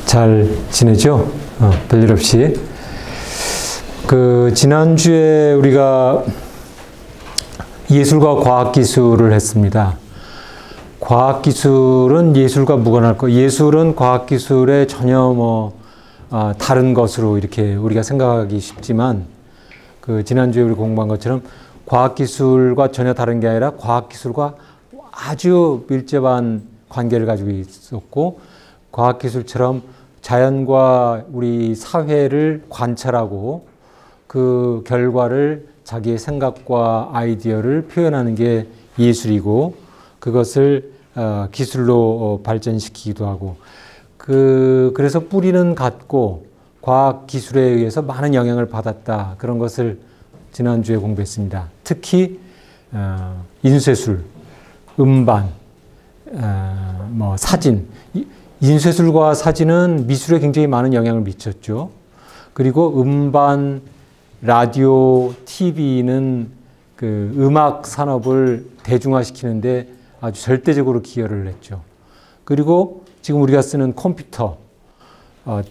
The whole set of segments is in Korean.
잘 지내죠? 별일 없이. 지난주에 우리가 예술과 과학기술을 했습니다. 과학기술은 예술과 무관할 거, 예술은 과학기술에 전혀 다른 것으로 이렇게 우리가 생각하기 쉽지만, 지난주에 우리 공부한 것처럼 과학기술과 전혀 다른 게 아니라 과학기술과 아주 밀접한 관계를 가지고 있었고, 과학기술처럼 자연과 우리 사회를 관찰하고 그 결과를 자기의 생각과 아이디어를 표현하는 게 예술이고, 그것을 기술로 발전시키기도 하고, 그래서 뿌리는 같고 과학기술에 의해서 많은 영향을 받았다. 그런 것을 지난주에 공부했습니다. 특히 인쇄술, 음반, 사진. 인쇄술과 사진은 미술에 굉장히 많은 영향을 미쳤죠. 그리고 음반, 라디오, TV는 음악 산업을 대중화시키는데 아주 절대적으로 기여를 했죠. 그리고 지금 우리가 쓰는 컴퓨터,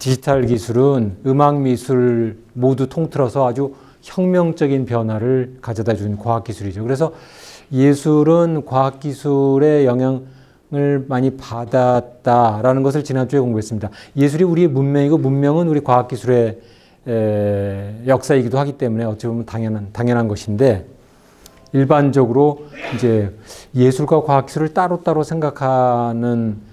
디지털 기술은 음악, 미술 모두 통틀어서 아주 혁명적인 변화를 가져다 준 과학기술이죠. 그래서 예술은 과학기술의 영향을 많이 받았다라는 것을 지난주에 공부했습니다. 예술이 우리의 문명이고 문명은 우리 과학기술의 역사이기도 하기 때문에 어찌 보면 당연한 것인데, 일반적으로 이제 예술과 과학기술을 따로따로 생각하는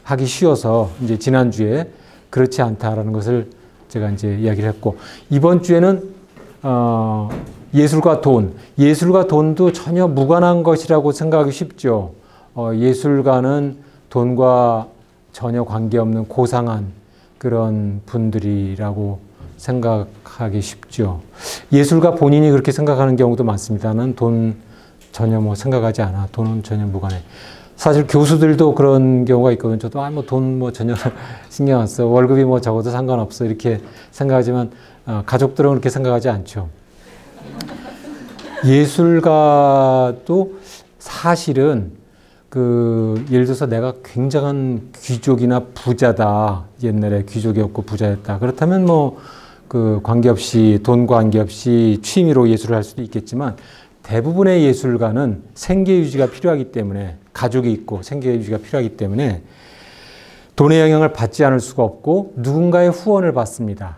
하기 쉬워서 이제 지난주에 그렇지 않다라는 것을 제가 이제 이야기를 했고, 이번 주에는 예술과 돈도 전혀 무관한 것이라고 생각하기 쉽죠. 예술가는 돈과 전혀 관계없는 고상한 그런 분들이라고 생각하기 쉽죠. 예술가 본인이 그렇게 생각하는 경우도 많습니다. 나는 돈 전혀 생각하지 않아. 돈은 전혀 무관해. 사실 교수들도 그런 경우가 있거든요. 저도 돈 전혀 신경 안 써. 월급이 적어도 상관없어. 이렇게 생각하지만 가족들은 그렇게 생각하지 않죠. 예술가도 사실은 예를 들어서 내가 굉장한 귀족이나 부자다. 옛날에 귀족이었고 부자였다. 그렇다면 관계없이, 돈과 관계없이 취미로 예술을 할 수도 있겠지만, 대부분의 예술가는 생계 유지가 필요하기 때문에, 가족이 있고 생계 유지가 필요하기 때문에 돈의 영향을 받지 않을 수가 없고 누군가의 후원을 받습니다.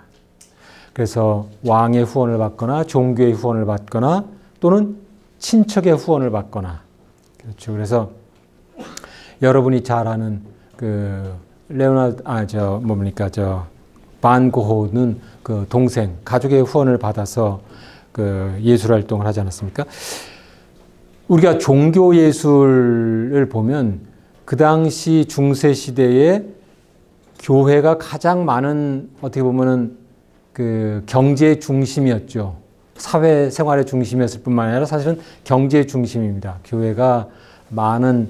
그래서 왕의 후원을 받거나 종교의 후원을 받거나 또는 친척의 후원을 받거나, 그렇죠. 그래서 여러분이 잘 아는 반 고흐는 동생, 가족의 후원을 받아서 예술 활동을 하지 않았습니까? 우리가 종교 예술을 보면 그 당시 중세 시대에 교회가 가장 많은, 어떻게 보면은 경제의 중심이었죠. 사회 생활의 중심이었을 뿐만 아니라 사실은 경제의 중심입니다. 교회가 많은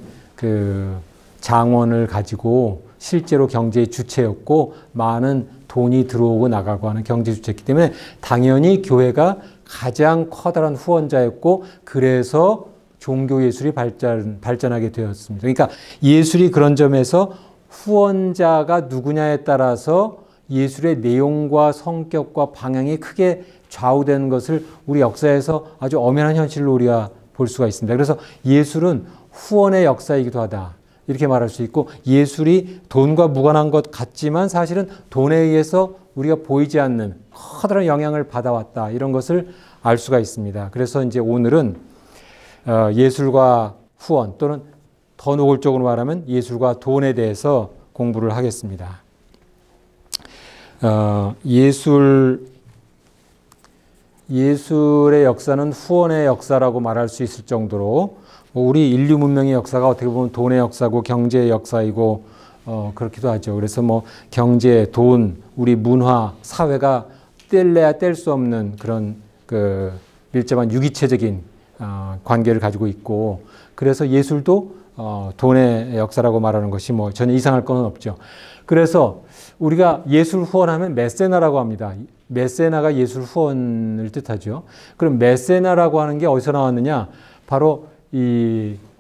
장원을 가지고 실제로 경제의 주체였고, 많은 돈이 들어오고 나가고 하는 경제 주체였기 때문에 당연히 교회가 가장 커다란 후원자였고, 그래서 종교 예술이 발전하게 되었습니다. 그러니까 예술이 그런 점에서 후원자가 누구냐에 따라서 예술의 내용과 성격과 방향이 크게 좌우되는 것을 우리 역사에서 아주 엄연한 현실로 우리가 볼 수가 있습니다. 그래서 예술은 후원의 역사이기도 하다. 이렇게 말할 수 있고, 예술이 돈과 무관한 것 같지만 사실은 돈에 의해서 우리가 보이지 않는 커다란 영향을 받아왔다. 이런 것을 알 수가 있습니다. 그래서 이제 오늘은 예술과 후원, 또는 더 노골적으로 말하면 예술과 돈에 대해서 공부를 하겠습니다. 예술의 역사는 후원의 역사라고 말할 수 있을 정도로, 우리 인류 문명의 역사가 어떻게 보면 돈의 역사고 경제의 역사이고 그렇기도 하죠. 그래서 경제, 돈, 우리 문화, 사회가 뗄래야 뗄 수 없는 그런 밀접한 유기체적인 관계를 가지고 있고, 그래서 예술도 돈의 역사라고 말하는 것이 전혀 이상할 건 없죠. 그래서 우리가 예술 후원하면 메세나라고 합니다. 메세나가 예술 후원을 뜻하죠. 그럼 메세나라고 하는 게 어디서 나왔느냐? 바로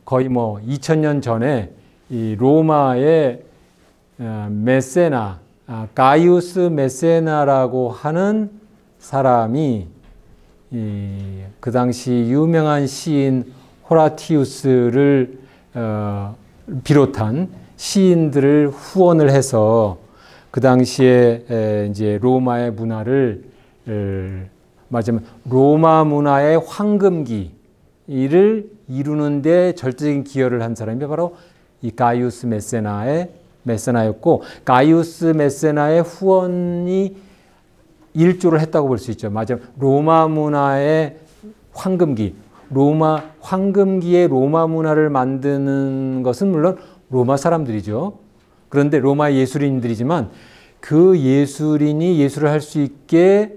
거의 2000년 전에 이 로마의 메세나, 가이우스 메세나라고 하는 사람이 그 당시 유명한 시인 호라티우스를 비롯한 시인들을 후원을 해서 그 당시에 이제 로마의 문화를 말하자면 로마 문화의 황금기를 이루는데 절대적인 기여를 한 사람이 바로 이 가이우스 메세나였고, 가이우스 메세나의 후원이 일조를 했다고 볼 수 있죠. 맞아요. 로마 문화의 황금기, 황금기의 로마 문화를 만드는 것은 물론 로마 사람들이죠. 그런데 로마 예술인들이지만 그 예술인이 예술을 할 수 있게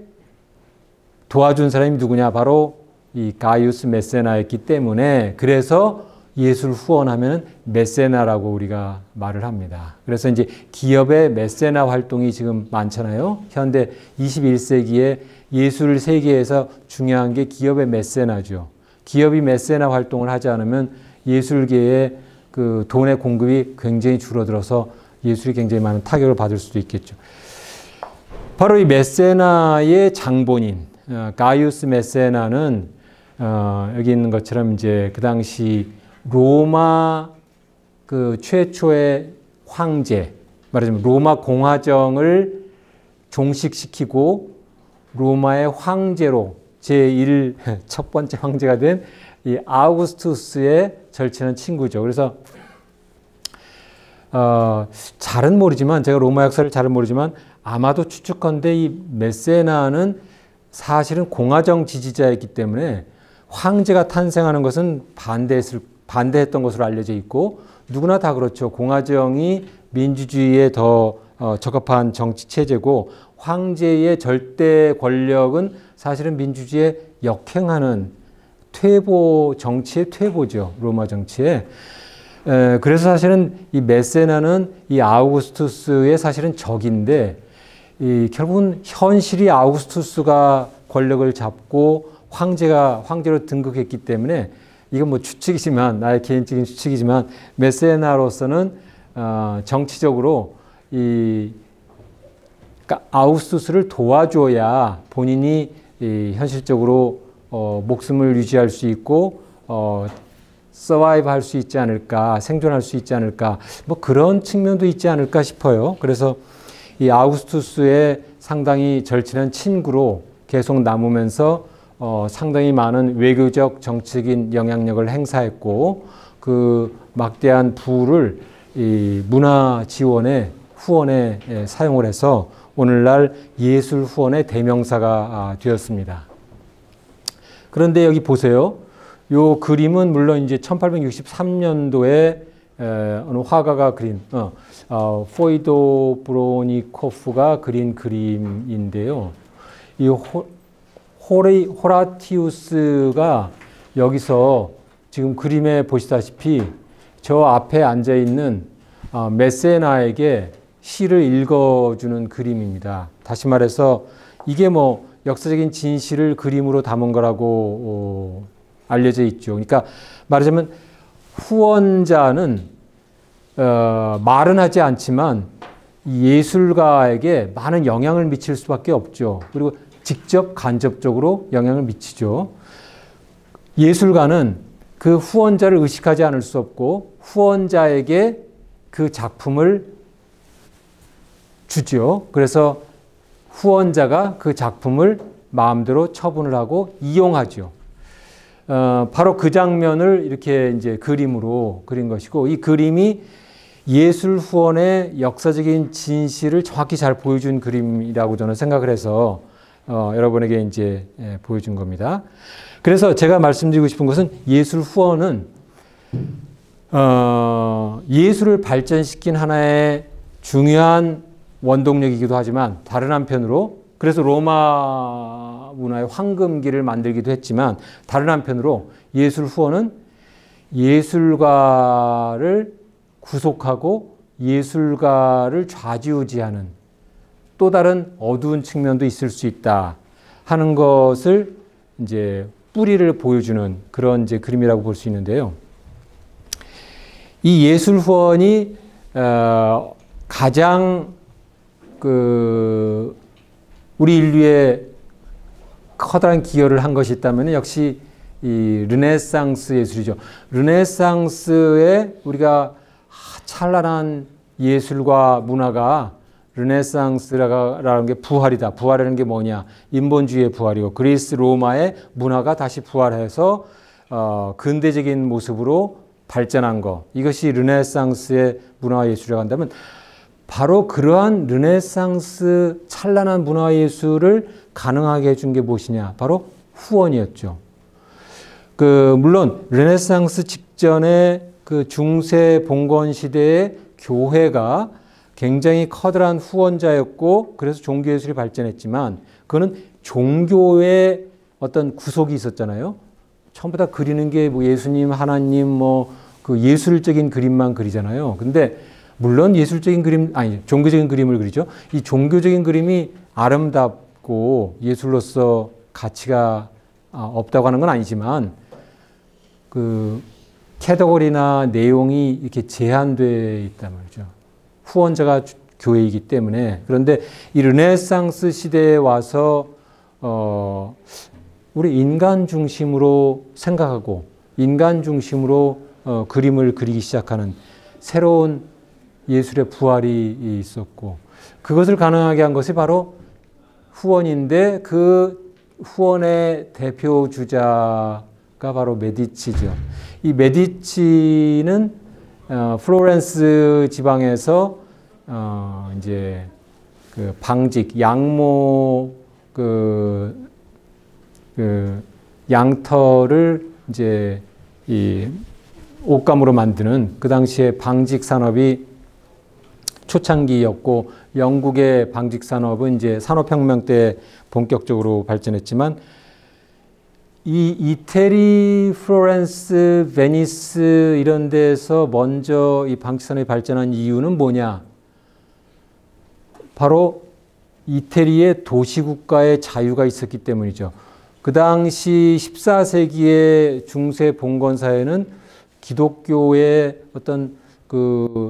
도와준 사람이 누구냐? 바로 이 가이우스 메세나였기 때문에, 그래서 예술 후원하면 메세나라고 우리가 말을 합니다. 그래서 이제 기업의 메세나 활동이 지금 많잖아요. 현대 21세기에 예술 세계에서 중요한 게 기업의 메세나죠. 기업이 메세나 활동을 하지 않으면 예술계의 그 돈의 공급이 굉장히 줄어들어서 예술이 굉장히 많은 타격을 받을 수도 있겠죠. 바로 이 메세나의 장본인 가이우스 메세나는 여기 있는 것처럼 이제 그 당시 로마 그 최초의 황제, 말하자면 로마 공화정을 종식시키고 로마의 황제로 첫 번째 황제가 된 이 아우구스투스의 절친한 친구죠. 그래서 잘은 모르지만, 제가 로마 역사를 잘은 모르지만 아마도 추측컨대 이 메세나는 사실은 공화정 지지자였기 때문에 황제가 탄생하는 것은 반대했던 것으로 알려져 있고, 누구나 다 그렇죠. 공화정이 민주주의에 더 적합한 정치 체제고, 황제의 절대 권력은 사실은 민주주의에 역행하는 정치의 퇴보죠. 로마 정치에. 그래서 사실은 이 메세나는 이 아우구스투스의 사실은 적인데, 결국은 현실이 아우구스투스가 권력을 잡고 황제로 등극했기 때문에, 이건 뭐 추측이지만, 나의 개인적인 추측이지만, 메세나로서는 정치적으로 아우구스투스를 도와줘야 본인이 현실적으로 목숨을 유지할 수 있고 서바이브 할 수 있지 않을까, 생존할 수 있지 않을까, 뭐 그런 측면도 있지 않을까 싶어요. 그래서 이 아우구스투스의 상당히 절친한 친구로 계속 남으면서 상당히 많은 외교적 정치적인 영향력을 행사했고, 그 막대한 부를 이 문화 지원에 후원에 사용을 해서 오늘날 예술 후원의 대명사가 되었습니다. 그런데 여기 보세요. 요 그림은 물론 이제 1863년도에 어느 화가가 그린 포이도 브로니코프가 그린 그림인데요. 이 호라티우스가 여기서 지금 그림에 보시다시피 저 앞에 앉아 있는 메세나에게 시를 읽어주는 그림입니다. 다시 말해서 이게 뭐 역사적인 진실을 그림으로 담은 거라고 알려져 있죠. 그러니까 말하자면 후원자는 말은 하지 않지만 예술가에게 많은 영향을 미칠 수밖에 없죠. 그리고 직접 간접적으로 영향을 미치죠. 예술가는 그 후원자를 의식하지 않을 수 없고 후원자에게 그 작품을 주죠. 그래서 후원자가 그 작품을 마음대로 처분을 하고 이용하죠. 바로 그 장면을 이렇게 이제 그림으로 그린 것이고, 이 그림이 예술 후원의 역사적인 진실을 정확히 잘 보여준 그림이라고 저는 생각을 해서 여러분에게 이제 보여준 겁니다. 그래서 제가 말씀드리고 싶은 것은 예술 후원은 예술을 발전시킨 하나의 중요한 원동력이기도 하지만, 다른 한편으로 그래서 로마 문화의 황금기를 만들기도 했지만, 다른 한편으로 예술 후원은 예술가를 구속하고 예술가를 좌지우지하는 또 다른 어두운 측면도 있을 수 있다 하는 것을 이제 뿌리를 보여주는 그런 이제 그림이라고 볼 수 있는데요. 이 예술 후원이 가장 우리 인류에 커다란 기여를 한 것이 있다면 역시 이 르네상스 예술이죠. 르네상스에 우리가 찬란한 예술과 문화가 르네상스라는 게 부활이다. 부활이라는 게 뭐냐? 인본주의의 부활이고 그리스 로마의 문화가 다시 부활해서 근대적인 모습으로 발전한 것. 이것이 르네상스의 문화와 예술이라고 한다면 바로 그러한 르네상스 찬란한 문화와 예술을 가능하게 해준 게 무엇이냐? 바로 후원이었죠. 물론 르네상스 직전에 중세 봉건 시대의 교회가 굉장히 커다란 후원자였고 그래서 종교예술이 발전했지만 그거는 종교의 어떤 구속이 있었잖아요. 처음부터 다 그리는 게 뭐 예수님, 하나님 예술적인 그림만 그리잖아요. 근데 물론 예술적인 그림, 종교적인 그림을 그리죠. 이 종교적인 그림이 아름답고 예술로서 가치가 없다고 하는 건 아니지만 캐터고리나 내용이 이렇게 제한되어 있단 말이죠. 후원자가 교회이기 때문에. 그런데 이 르네상스 시대에 와서 우리 인간 중심으로 생각하고 인간 중심으로 그림을 그리기 시작하는 새로운 예술의 부활이 있었고 그것을 가능하게 한 것이 바로 후원인데 그 후원의 대표 주자가 바로 메디치죠. 이 메디치는 플로렌스 지방에서 이제 방직 양모 양털을 이제 이 옷감으로 만드는 그 당시에 방직 산업이 초창기였고 영국의 방직 산업은 이제 산업혁명 때 본격적으로 발전했지만 이 이태리, 플로렌스, 베니스 이런 데서 먼저 이 방직 산업이 발전한 이유는 뭐냐? 바로 이태리의 도시국가의 자유가 있었기 때문이죠. 그 당시 14세기의 중세 봉건 사회는 기독교의 어떤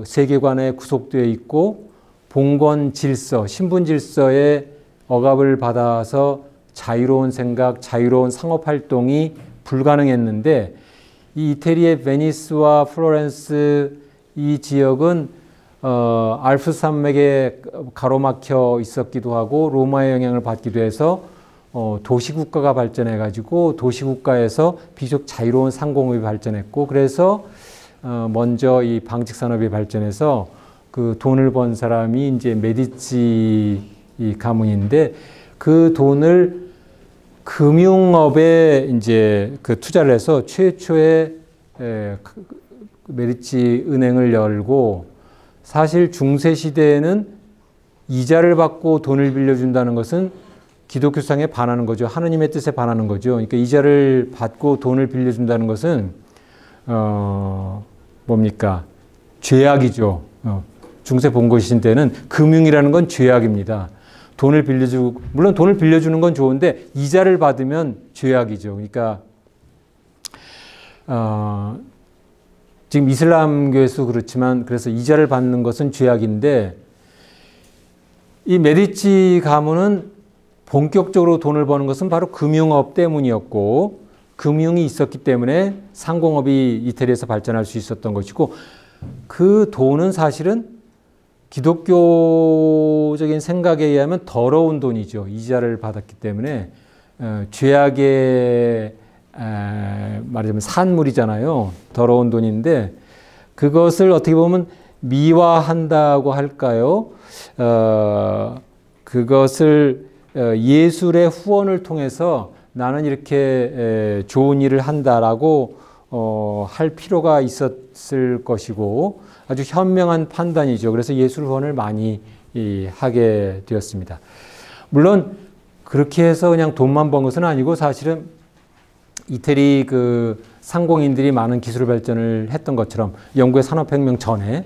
세계관에 구속되어 있고 봉건 질서, 신분 질서에 억압을 받아서 자유로운 생각, 자유로운 상업 활동이 불가능했는데 이 이태리의 베니스와 플로렌스 이 지역은 알프스 산맥에 가로막혀 있었기도 하고 로마의 영향을 받기도 해서 도시국가가 발전해가지고 도시국가에서 비교적 자유로운 상공업이 발전했고 그래서 먼저 이 방직 산업이 발전해서 그 돈을 번 사람이 이제 메디치 이 가문인데 그 돈을 금융업에 이제 투자를 해서 최초의 메디치 은행을 열고 사실 중세 시대에는 이자를 받고 돈을 빌려준다는 것은 기독교상에 반하는 거죠. 하느님의 뜻에 반하는 거죠. 그러니까 이자를 받고 돈을 빌려준다는 것은 뭡니까? 죄악이죠. 중세 봉건 시대는 금융이라는 건 죄악입니다. 돈을 빌려주고 물론 돈을 빌려주는 건 좋은데 이자를 받으면 죄악이죠. 그러니까 지금 이슬람교에서 그렇지만 그래서 이자를 받는 것은 죄악인데 이 메디치 가문은 본격적으로 돈을 버는 것은 바로 금융업 때문이었고 금융이 있었기 때문에 상공업이 이태리에서 발전할 수 있었던 것이고 그 돈은 사실은 기독교적인 생각에 의하면 더러운 돈이죠. 이자를 받았기 때문에 죄악의 말하자면 산물이잖아요. 더러운 돈인데 그것을 어떻게 보면 미화한다고 할까요? 그것을 예술의 후원을 통해서 나는 이렇게 좋은 일을 한다라고 할 필요가 있었을 것이고 아주 현명한 판단이죠. 그래서 예술 후원을 많이 하게 되었습니다. 물론 그렇게 해서 그냥 돈만 번 것은 아니고 사실은 이태리 상공인들이 많은 기술 발전을 했던 것처럼 영국의 산업혁명 전에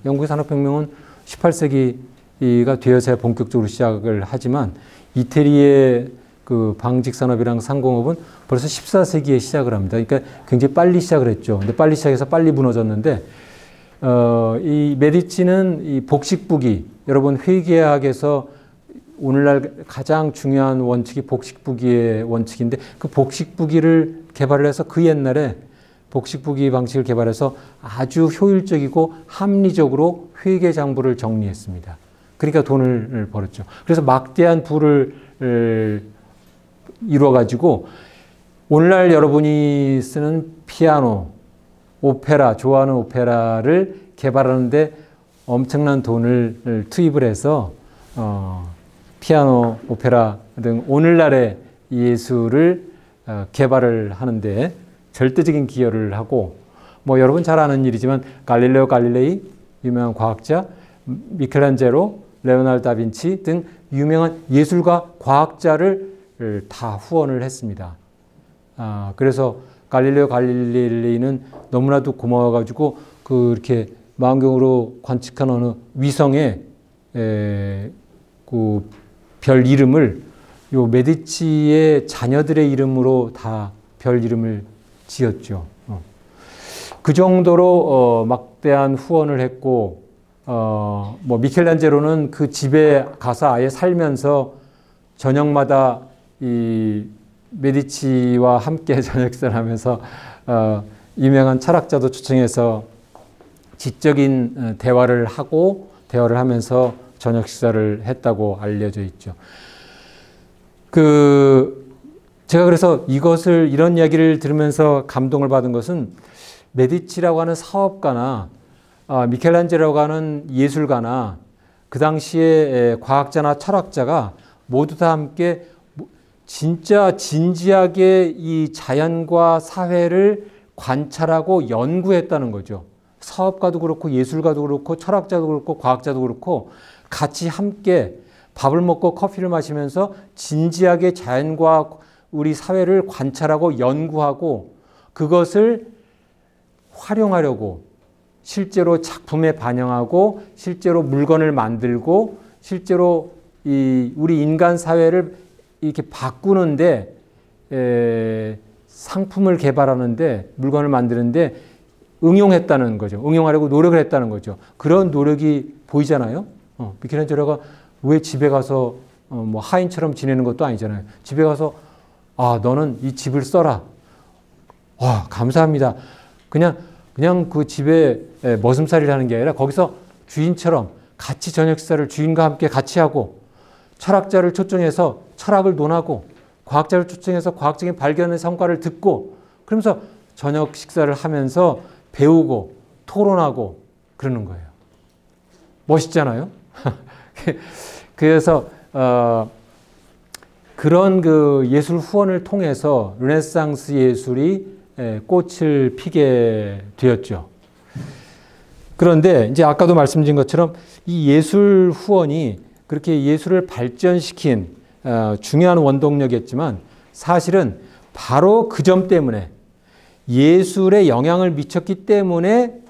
영국의 산업혁명은 18세기가 되어서야 본격적으로 시작을 하지만 이태리의 방직 산업이랑 상공업은 벌써 14세기에 시작을 합니다. 그러니까 굉장히 빨리 시작을 했죠. 근데 빨리 시작해서 빨리 무너졌는데 이 메디치는 이 복식부기, 여러분 회계학에서 오늘날 가장 중요한 원칙이 복식부기의 원칙인데 그 복식부기를 개발을 해서 그 옛날에 복식부기 방식을 개발해서 아주 효율적이고 합리적으로 회계장부를 정리했습니다. 그러니까 돈을 벌었죠. 그래서 막대한 부를 이루어가지고 오늘날 여러분이 쓰는 피아노, 오페라, 좋아하는 오페라를 개발하는데 엄청난 돈을 투입을 해서 피아노, 오페라 등 오늘날의 예술을 개발을 하는데 절대적인 기여를 하고 뭐 여러분 잘 아는 일이지만 갈릴레오 갈릴레이 유명한 과학자, 미켈란젤로, 레오나르도 다빈치 등 유명한 예술가, 과학자를 다 후원을 했습니다. 그래서 갈릴레오 갈릴레이는 너무나도 고마워가지고 그렇게 망원경으로 관측한 어느 위성에 그 별 이름을 요 메디치의 자녀들의 이름으로 다 별 이름을 지었죠. 그 정도로 막대한 후원을 했고 뭐 미켈란젤로는 그 집에 가서 아예 살면서 저녁마다 이 메디치와 함께 저녁 식사를 하면서 유명한 철학자도 초청해서 지적인 대화를 하면서 저녁 식사를 했다고 알려져 있죠. 제가 그래서 이런 이야기를 들으면서 감동을 받은 것은 메디치라고 하는 사업가나 미켈란젤로라고 하는 예술가나 그 당시에 과학자나 철학자가 모두 다 함께 진짜 진지하게 이 자연과 사회를 관찰하고 연구했다는 거죠. 사업가도 그렇고 예술가도 그렇고 철학자도 그렇고 과학자도 그렇고 같이 함께 밥을 먹고 커피를 마시면서 진지하게 자연과 우리 사회를 관찰하고 연구하고 그것을 활용하려고 실제로 작품에 반영하고 실제로 물건을 만들고 실제로 우리 인간 사회를 이렇게 바꾸는데 상품을 개발하는데 물건을 만드는데 응용했다는 거죠. 응용하려고 노력을 했다는 거죠. 그런 노력이 보이잖아요. 미켈란젤로가 왜 집에 가서 뭐 하인처럼 지내는 것도 아니잖아요. 집에 가서 너는 이 집을 써라. 감사합니다. 그냥 그 집에 머슴살이를 하는 게 아니라 거기서 주인처럼 같이 저녁 식사를 주인과 함께 같이 하고 철학자를 초청해서 철학을 논하고 과학자를 초청해서 과학적인 발견의 성과를 듣고 그러면서 저녁 식사를 하면서 배우고 토론하고 그러는 거예요. 멋있잖아요. 그래서 그런 그 예술 후원을 통해서 르네상스 예술이 꽃을 피게 되었죠. 그런데 이제 아까도 말씀드린 것처럼 이 예술 후원이 그렇게 예술을 발전시킨 중요한 원동력이었지만 사실은 바로 그 점 때문에 예술에 영향을 미쳤기 때문에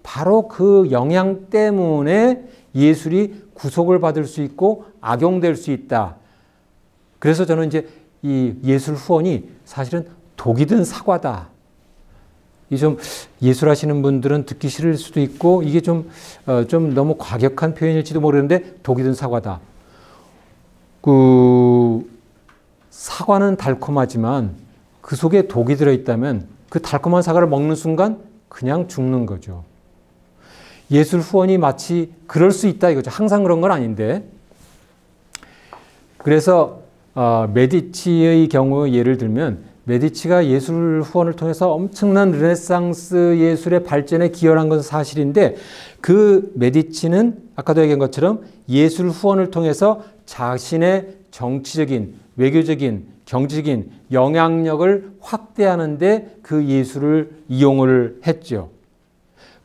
바로 그 영향 때문에 예술이 구속을 받을 수 있고 악용될 수 있다. 그래서 저는 이제 이 예술 후원이 사실은 독이 든 사과다. 이 좀 예술하시는 분들은 듣기 싫을 수도 있고 이게 좀 너무 과격한 표현일지도 모르는데 독이 든 사과다. 사과는 달콤하지만 그 속에 독이 들어있다면 그 달콤한 사과를 먹는 순간 그냥 죽는 거죠. 예술 후원이 마치 그럴 수 있다 이거죠. 항상 그런 건 아닌데. 그래서 메디치의 경우 예를 들면 메디치가 예술 후원을 통해서 엄청난 르네상스 예술의 발전에 기여를 한 것은 사실인데 그 메디치는 아까도 얘기한 것처럼 예술 후원을 통해서 자신의 정치적인, 외교적인, 경제적인 영향력을 확대하는 데 그 예술을 이용을 했죠.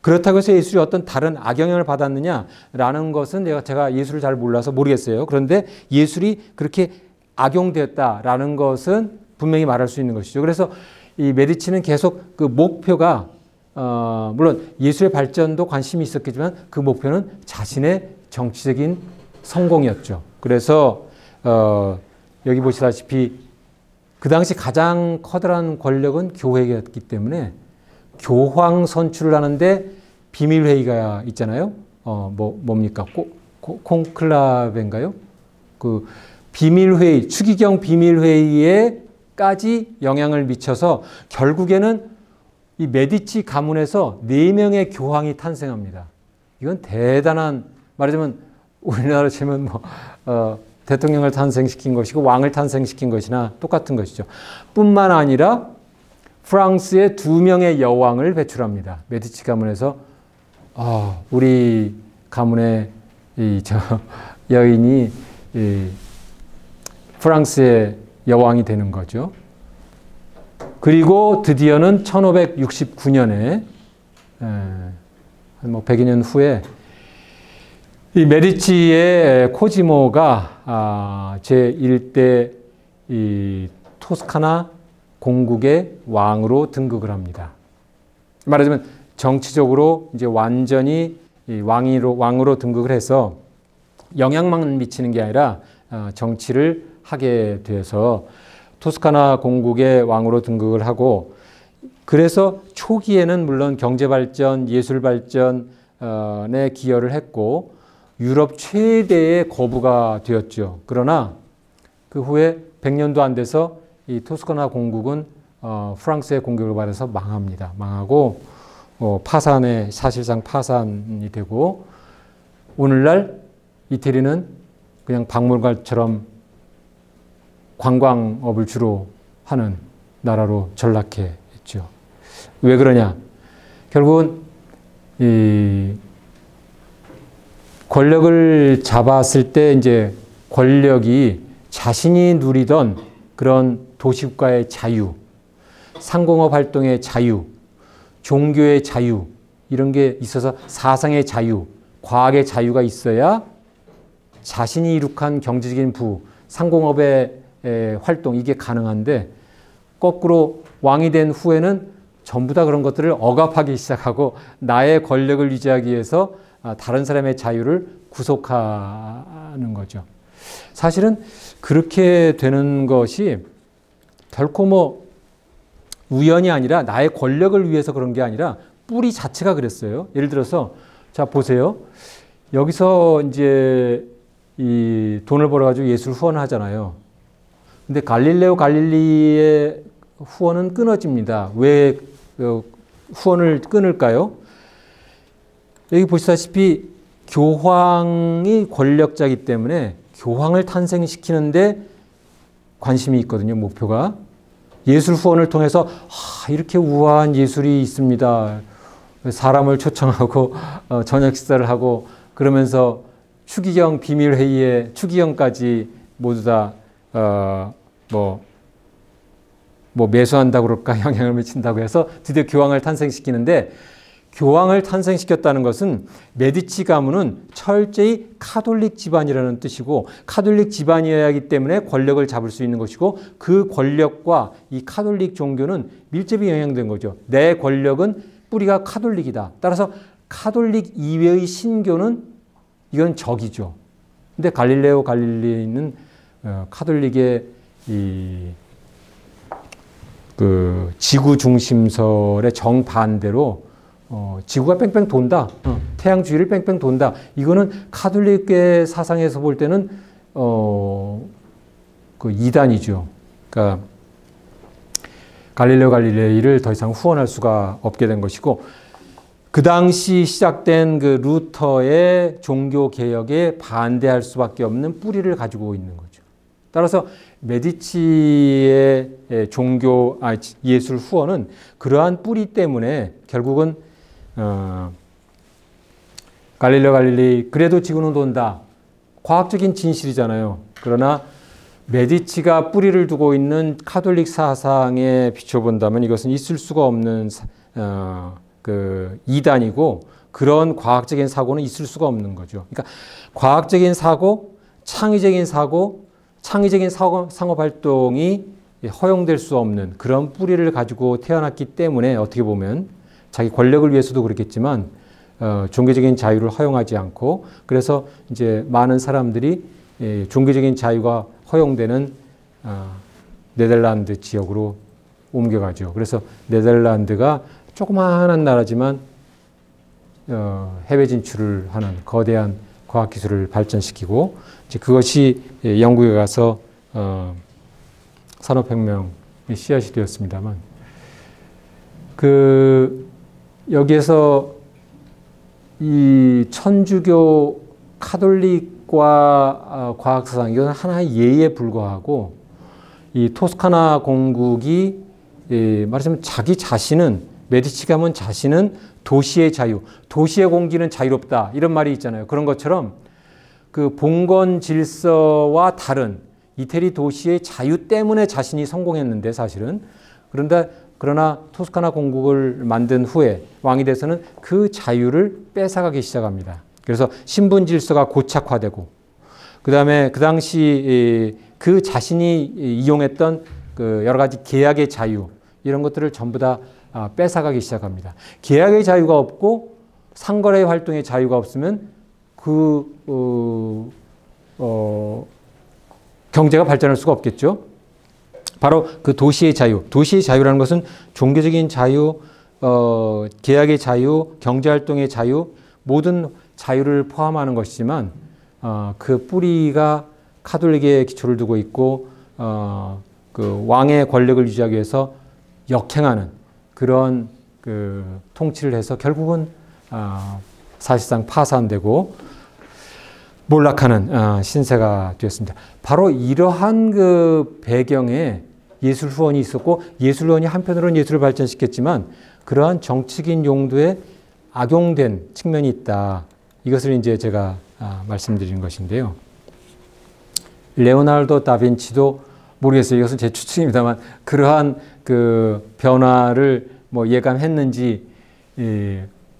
그렇다고 해서 예술이 어떤 다른 악영향을 받았느냐라는 것은 제가 예술을 잘 몰라서 모르겠어요. 그런데 예술이 그렇게 악용되었다라는 것은 분명히 말할 수 있는 것이죠. 그래서 이 메디치는 계속 그 목표가 물론 예술의 발전도 관심이 있었겠지만 그 목표는 자신의 정치적인 성공이었죠. 그래서 여기 보시다시피 그 당시 가장 커다란 권력은 교회였기 때문에 교황 선출을 하는데 비밀회의가 있잖아요. 뭡니까? 콘클라베인가요? 그 비밀회의, 추기경 비밀회의에까지 영향을 미쳐서 결국에는 이 메디치 가문에서 4명의 교황이 탄생합니다. 이건 대단한, 말하자면 우리나라 치면 대통령을 탄생시킨 것이고 왕을 탄생시킨 것이나 똑같은 것이죠. 뿐만 아니라 프랑스의 2명의 여왕을 배출합니다. 메디치 가문에서 우리 가문의 여인이 프랑스의 여왕이 되는 거죠. 그리고 드디어는 1569년에 한 100여년 후에 이 메디치의 코지모가 제1대 이 토스카나 공국의 왕으로 등극을 합니다. 말하자면 정치적으로 이제 완전히 왕으로 등극을 해서 영향만 미치는 게 아니라 정치를 하게 되어서 토스카나 공국의 왕으로 등극을 하고, 그래서 초기에는 물론 경제발전, 예술발전에 기여를 했고 유럽 최대의 거부가 되었죠. 그러나 그 후에 100년도 안 돼서 이 토스카나 공국은 프랑스의 공격을 받아서 망합니다. 망하고 사실상 파산이 되고, 오늘날 이태리는 그냥 박물관처럼 관광업을 주로 하는 나라로 전락했죠. 왜 그러냐? 결국은 이 권력을 잡았을 때 이제 권력이 자신이 누리던 그런 도시국가의 자유, 상공업 활동의 자유, 종교의 자유, 이런 게 있어서 사상의 자유, 과학의 자유가 있어야 자신이 이룩한 경제적인 상공업의 활동, 이게 가능한데, 거꾸로 왕이 된 후에는 전부 다 그런 것들을 억압하기 시작하고 나의 권력을 유지하기 위해서 다른 사람의 자유를 구속하는 거죠. 사실은 그렇게 되는 것이 결코 우연이 아니라 나의 권력을 위해서 그런 게 아니라 뿌리 자체가 그랬어요. 예를 들어서 자 보세요. 여기서 이제 이 돈을 벌어가지고 예술 후원을 하잖아요. 근데 갈릴레오 갈릴리의 후원은 끊어집니다. 왜 후원을 끊을까요? 여기 보시다시피 교황이 권력자이기 때문에 교황을 탄생시키는데 관심이 있거든요. 목표가. 예술 후원을 통해서 이렇게 우아한 예술이 있습니다. 사람을 초청하고 저녁 식사를 하고 그러면서 추기경 비밀회의에 추기경까지 모두 다 매수한다고 그럴까 영향을 미친다고 해서 드디어 교황을 탄생시키는데, 교황을 탄생시켰다는 것은 메디치 가문은 철저히 카톨릭 집안이라는 뜻이고, 카톨릭 집안이어야 하기 때문에 권력을 잡을 수 있는 것이고, 그 권력과 이 카톨릭 종교는 밀접히 영향된 거죠. 내 권력은 뿌리가 카톨릭이다. 따라서 카톨릭 이외의 신교는 이건 적이죠. 근데 갈릴레오 갈릴리는 카톨릭의 그 지구 중심설의 정반대로 지구가 뺑뺑 돈다. 태양 주위를 뺑뺑 돈다. 이거는 카톨릭의 사상에서 볼 때는 그 이단이죠. 그러니까 갈릴레오 갈릴레이를 더 이상 후원할 수가 없게 된 것이고, 그 당시 시작된 그 루터의 종교 개혁에 반대할 수밖에 없는 뿌리를 가지고 있는 거죠. 따라서 메디치의 예술 후원은 그러한 뿌리 때문에 결국은 갈릴레오 갈릴리 그래도 지구는 돈다. 과학적인 진실이잖아요. 그러나 메디치가 뿌리를 두고 있는 카톨릭 사상에 비춰본다면 이것은 있을 수가 없는 그 이단이고, 그런 과학적인 사고는 있을 수가 없는 거죠. 그러니까 과학적인 사고, 창의적인 상업 활동이 허용될 수 없는 그런 뿌리를 가지고 태어났기 때문에 어떻게 보면 자기 권력을 위해서도 그렇겠지만 종교적인 자유를 허용하지 않고, 그래서 이제 많은 사람들이 종교적인 자유가 허용되는 네덜란드 지역으로 옮겨가죠. 그래서 네덜란드가 조그마한 나라지만 해외 진출을 하는 거대한 과학기술을 발전시키고 이제 그것이 영국에 가서 산업혁명의 씨앗이 되었습니다만 여기에서 이 천주교 카톨릭과 과학사상 이건 하나의 예에 불과하고 이 토스카나 공국이 말하자면 자기 자신은 메디치 가문 자신은 도시의 자유, 도시의 공기는 자유롭다 이런 말이 있잖아요. 그런 것처럼 그 봉건 질서와 다른 이태리 도시의 자유 때문에 자신이 성공했는데 사실은 그러나 토스카나 공국을 만든 후에 왕이 돼서는 그 자유를 뺏어가기 시작합니다. 그래서 신분 질서가 고착화되고 그다음에 그 당시 그 자신이 이용했던 그 여러 가지 계약의 자유 이런 것들을 전부 다 뺏어가기 시작합니다. 계약의 자유가 없고 상거래 활동의 자유가 없으면 경제가 발전할 수가 없겠죠. 바로 그 도시의 자유, 도시의 자유라는 것은 종교적인 자유, 계약의 자유, 경제활동의 자유, 모든 자유를 포함하는 것이지만 그 뿌리가 카톨릭에 기초를 두고 있고 그 왕의 권력을 유지하기 위해서 역행하는 그런 그 통치를 해서 결국은 사실상 파산되고 몰락하는 신세가 되었습니다. 바로 이러한 그 배경에 예술 후원이 있었고 예술 후원이 한편으로는 예술을 발전시켰지만 그러한 정치적인 용도에 악용된 측면이 있다. 이것을 이제 제가 말씀드리는 것인데요. 레오나르도 다빈치도 모르겠어요. 이것은 제 추측입니다만 그러한 그 변화를 뭐 예감했는지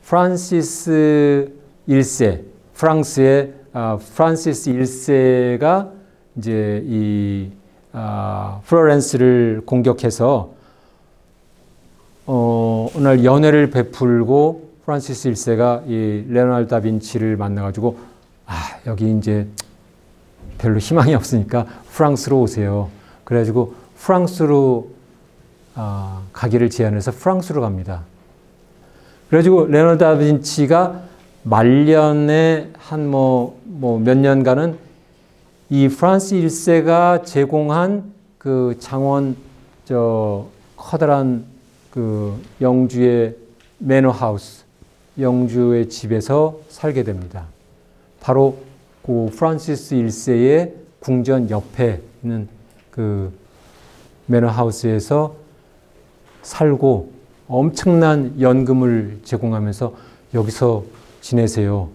프란시스 1세 프랑스의 프란시스 1세가 이제 이 플로렌스를 공격해서 어느 날 연회를 베풀고 프란시스 1세가 이 레오나르도 다빈치를 만나가지고 여기 이제 별로 희망이 없으니까 프랑스로 오세요. 그래가지고 프랑스로 가기를 제안해서 프랑스로 갑니다. 그래가지고 레오나르도 다빈치가 말년에 한 몇 년간은 이 프란스 1세가 제공한 그 장원 커다란 그 영주의 매너하우스, 영주의 집에서 살게 됩니다. 바로 그 프란시스 1세의 궁전 옆에 있는 그 매너하우스에서 살고 엄청난 연금을 제공하면서 여기서 지내세요.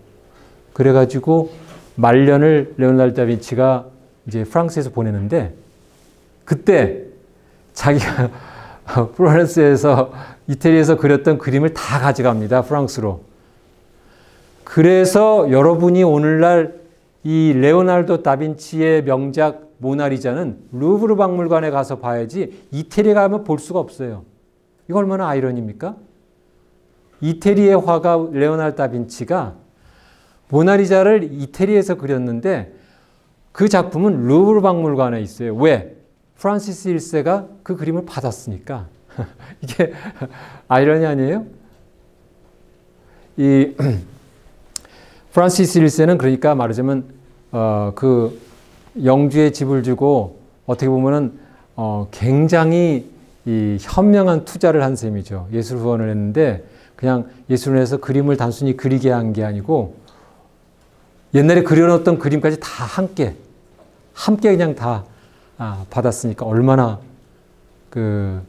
그래가지고 말년을 레오나르도 다빈치가 이제 프랑스에서 보내는데 그때 자기가 플로렌스에서 이태리에서 그렸던 그림을 다 가져갑니다. 프랑스로. 그래서 여러분이 오늘날 이 레오나르도 다빈치의 명작 모나리자는 루브르 박물관에 가서 봐야지 이태리에 가면 볼 수가 없어요. 이거 얼마나 아이러니입니까? 이태리의 화가 레오나르도 다빈치가 모나리자를 이태리에서 그렸는데 그 작품은 루브르 박물관에 있어요. 왜? 프란시스 1세가 그 그림을 받았으니까. 이게 아이러니 아니에요? 이 프란시스 1세는 그러니까 말하자면 그 영주의 집을 주고 어떻게 보면은 굉장히 이 현명한 투자를 한 셈이죠. 예술 후원을 했는데 그냥 예술을 해서 그림을 단순히 그리게 한 게 아니고 옛날에 그려놓았던 그림까지 다 함께 그냥 다 받았으니까 얼마나 그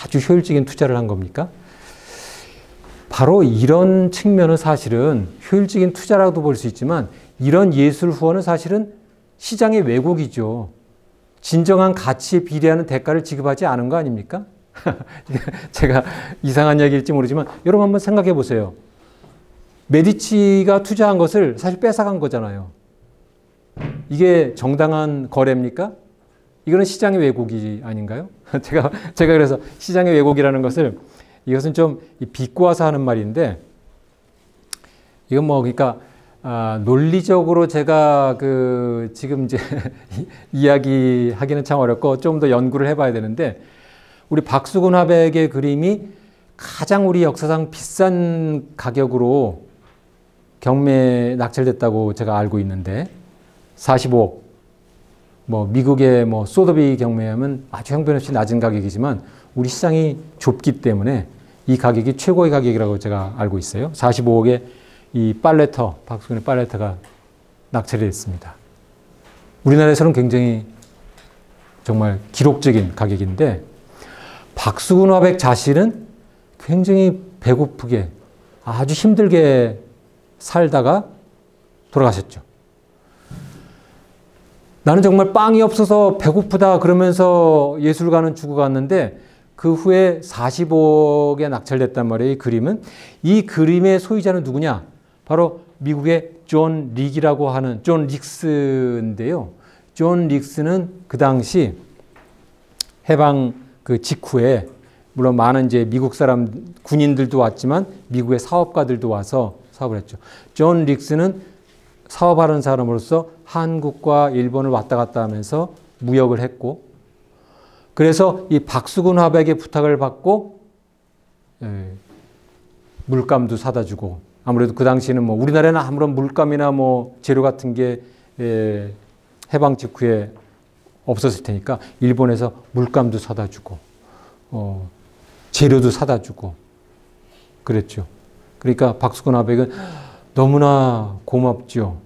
아주 효율적인 투자를 한 겁니까? 바로 이런 측면은 사실은 효율적인 투자라고도 볼 수 있지만 이런 예술 후원은 사실은 시장의 왜곡이죠. 진정한 가치에 비례하는 대가를 지급하지 않은 거 아닙니까? 제가 이상한 이야기일지 모르지만 여러분 한번 생각해 보세요. 메디치가 투자한 것을 사실 뺏어간 거잖아요. 이게 정당한 거래입니까? 이거는 시장의 왜곡이 아닌가요? 제가 그래서 시장의 왜곡이라는 것을 이것은 좀 비꼬아서 하는 말인데 이건 그러니까 논리적으로 제가 지금 이제 이야기하기는 참 어렵고 좀 더 연구를 해봐야 되는데 우리 박수근 화백의 그림이 가장 우리 역사상 비싼 가격으로 경매에 낙찰됐다고 제가 알고 있는데 45억. 뭐 미국의 뭐 소더비 경매하면 아주 형편없이 낮은 가격이지만 우리 시장이 좁기 때문에 이 가격이 최고의 가격이라고 제가 알고 있어요. 45억에 이 빨래터, 박수근의 빨래터가 낙찰이 됐습니다. 우리나라에서는 굉장히 정말 기록적인 가격인데 박수근 화백 자신은 굉장히 배고프게 아주 힘들게 살다가 돌아가셨죠. 나는 정말 빵이 없어서 배고프다 그러면서 예술가는 죽어갔는데 그 후에 45억에 낙찰됐단 말이에요. 이 그림은. 이 그림의 소유자는 누구냐? 바로 미국의 존 릭이라고 하는 존 릭스인데요. 존 릭스는 그 당시 해방 그 직후에 물론 많은 이제 미국 사람 군인들도 왔지만 미국의 사업가들도 와서 사업을 했죠. 존 릭스는 사업하는 사람으로서 한국과 일본을 왔다 갔다 하면서 무역을 했고 그래서 이 박수근 화백의 부탁을 받고 물감도 사다 주고 아무래도 그 당시에는 뭐 우리나라에는 아무런 물감이나 뭐 재료 같은 게 해방 직후에 없었을 테니까 일본에서 물감도 사다 주고 재료도 사다 주고 그랬죠. 그러니까 박수근 화백은 너무나 고맙죠.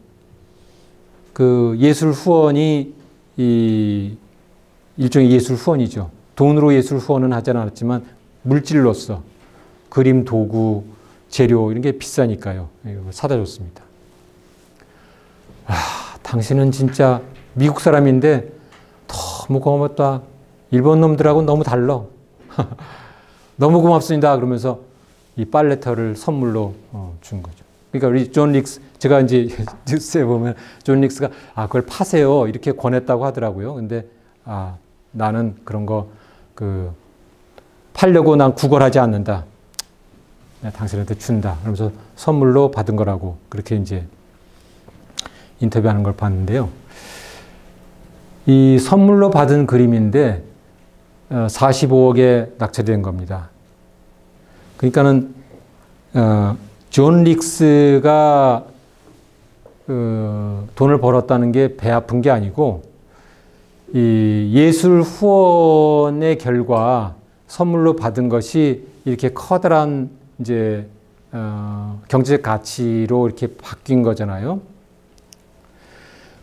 그 예술 후원이 이 일종의 예술 후원이죠. 돈으로 예술 후원은 하지 않았지만 물질로서 그림 도구, 재료 이런 게 비싸니까요. 사다 줬습니다. 당신은 진짜 미국 사람인데 너무 고맙다. 일본 놈들하고 너무 달라. 너무 고맙습니다. 그러면서 이 빨래터를 선물로 준 거죠. 그러니까 우리 존 릭스, 제가 이제 뉴스에 보면 존 릭스가 그걸 파세요. 이렇게 권했다고 하더라고요. 근데 나는 그런 거 팔려고 난 구걸하지 않는다. 당신한테 준다. 그러면서 선물로 받은 거라고 그렇게 이제 인터뷰하는 걸 봤는데요. 이 선물로 받은 그림인데 45억에 낙찰된 겁니다. 그러니까는 존 릭스가 돈을 벌었다는 게 배 아픈 게 아니고 이 예술 후원의 결과 선물로 받은 것이 이렇게 커다란 이제 경제적 가치로 이렇게 바뀐 거잖아요.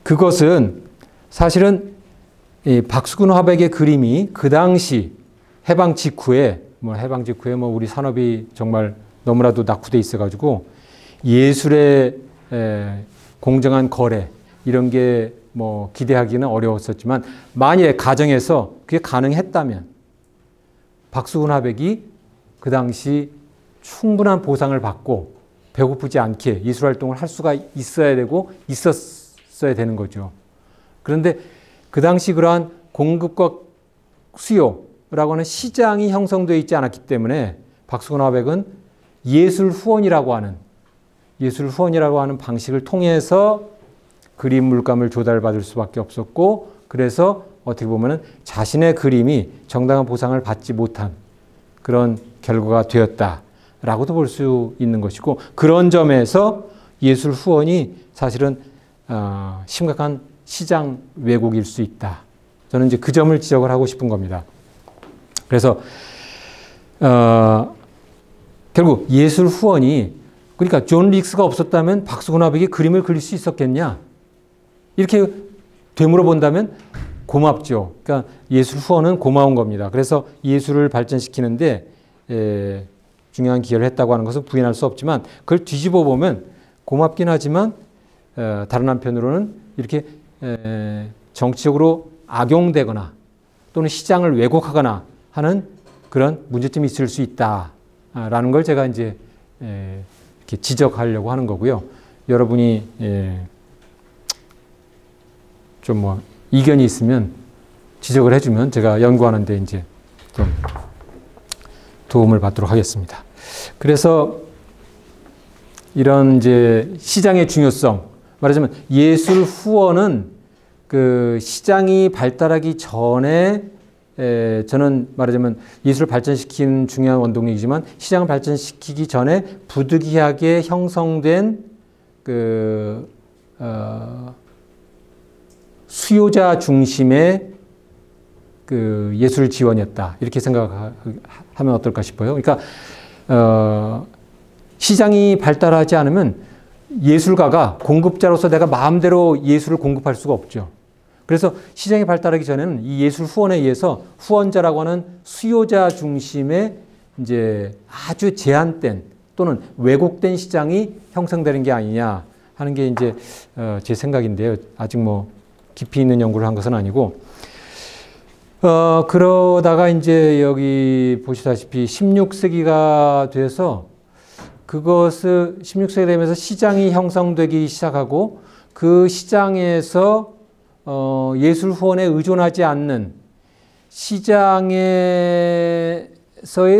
그것은 사실은 이 박수근 화백의 그림이 그 당시 해방 직후에 우리 산업이 정말 너무나도 낙후돼 있어가지고 예술의 공정한 거래 이런 게 뭐 기대하기는 어려웠었지만 만약에 가정에서 그게 가능했다면 박수근 화백이 그 당시 충분한 보상을 받고 배고프지 않게 예술 활동을 할 수가 있어야 되고 있었어야 되는 거죠. 그런데 그 당시 그러한 공급과 수요라고 하는 시장이 형성되어 있지 않았기 때문에 박수근 화백은 예술 후원이라고 하는 방식을 통해서 그림 물감을 조달받을 수밖에 없었고 그래서 어떻게 보면은 자신의 그림이 정당한 보상을 받지 못한 그런 결과가 되었다라고도 볼 수 있는 것이고 그런 점에서 예술 후원이 사실은 심각한 시장 왜곡일 수 있다. 저는 이제 그 점을 지적을 하고 싶은 겁니다. 그래서 결국 예술 후원이 그러니까 존 릭스가 없었다면 박수근 화백이 그림을 그릴 수 있었겠냐? 이렇게 되물어 본다면 고맙죠. 그러니까 예술 후원은 고마운 겁니다. 그래서 예술을 발전시키는데 중요한 기여를 했다고 하는 것은 부인할 수 없지만 그걸 뒤집어 보면 고맙긴 하지만 다른 한편으로는 이렇게 정치적으로 악용되거나 또는 시장을 왜곡하거나 하는 그런 문제점이 있을 수 있다라는 걸 제가 이제 이렇게 지적하려고 하는 거고요. 여러분이 좀 뭐 이견이 있으면 지적을 해주면 제가 연구하는데 이제 좀 도움을 받도록 하겠습니다. 그래서 이런 이제 시장의 중요성, 말하자면 예술 후원은 그 시장이 발달하기 전에 저는 말하자면 예술을 발전시키는 중요한 원동력이지만 시장을 발전시키기 전에 부득이하게 형성된 수요자 중심의 예술 지원이었다. 이렇게 생각하면 어떨까 싶어요. 그러니까 시장이 발달하지 않으면 예술가가 공급자로서 내가 마음대로 예술을 공급할 수가 없죠. 그래서 시장이 발달하기 전에는 이 예술 후원에 의해서 후원자라고 하는 수요자 중심의 이제 아주 제한된 또는 왜곡된 시장이 형성되는 게 아니냐 하는 게 이제 제 생각인데요. 아직 뭐 깊이 있는 연구를 한 것은 아니고 그러다가 이제 여기 보시다시피 16세기가 돼서 그것을 16세기 되면서 시장이 형성되기 시작하고 그 시장에서 예술 후원에 의존하지 않는 시장에서의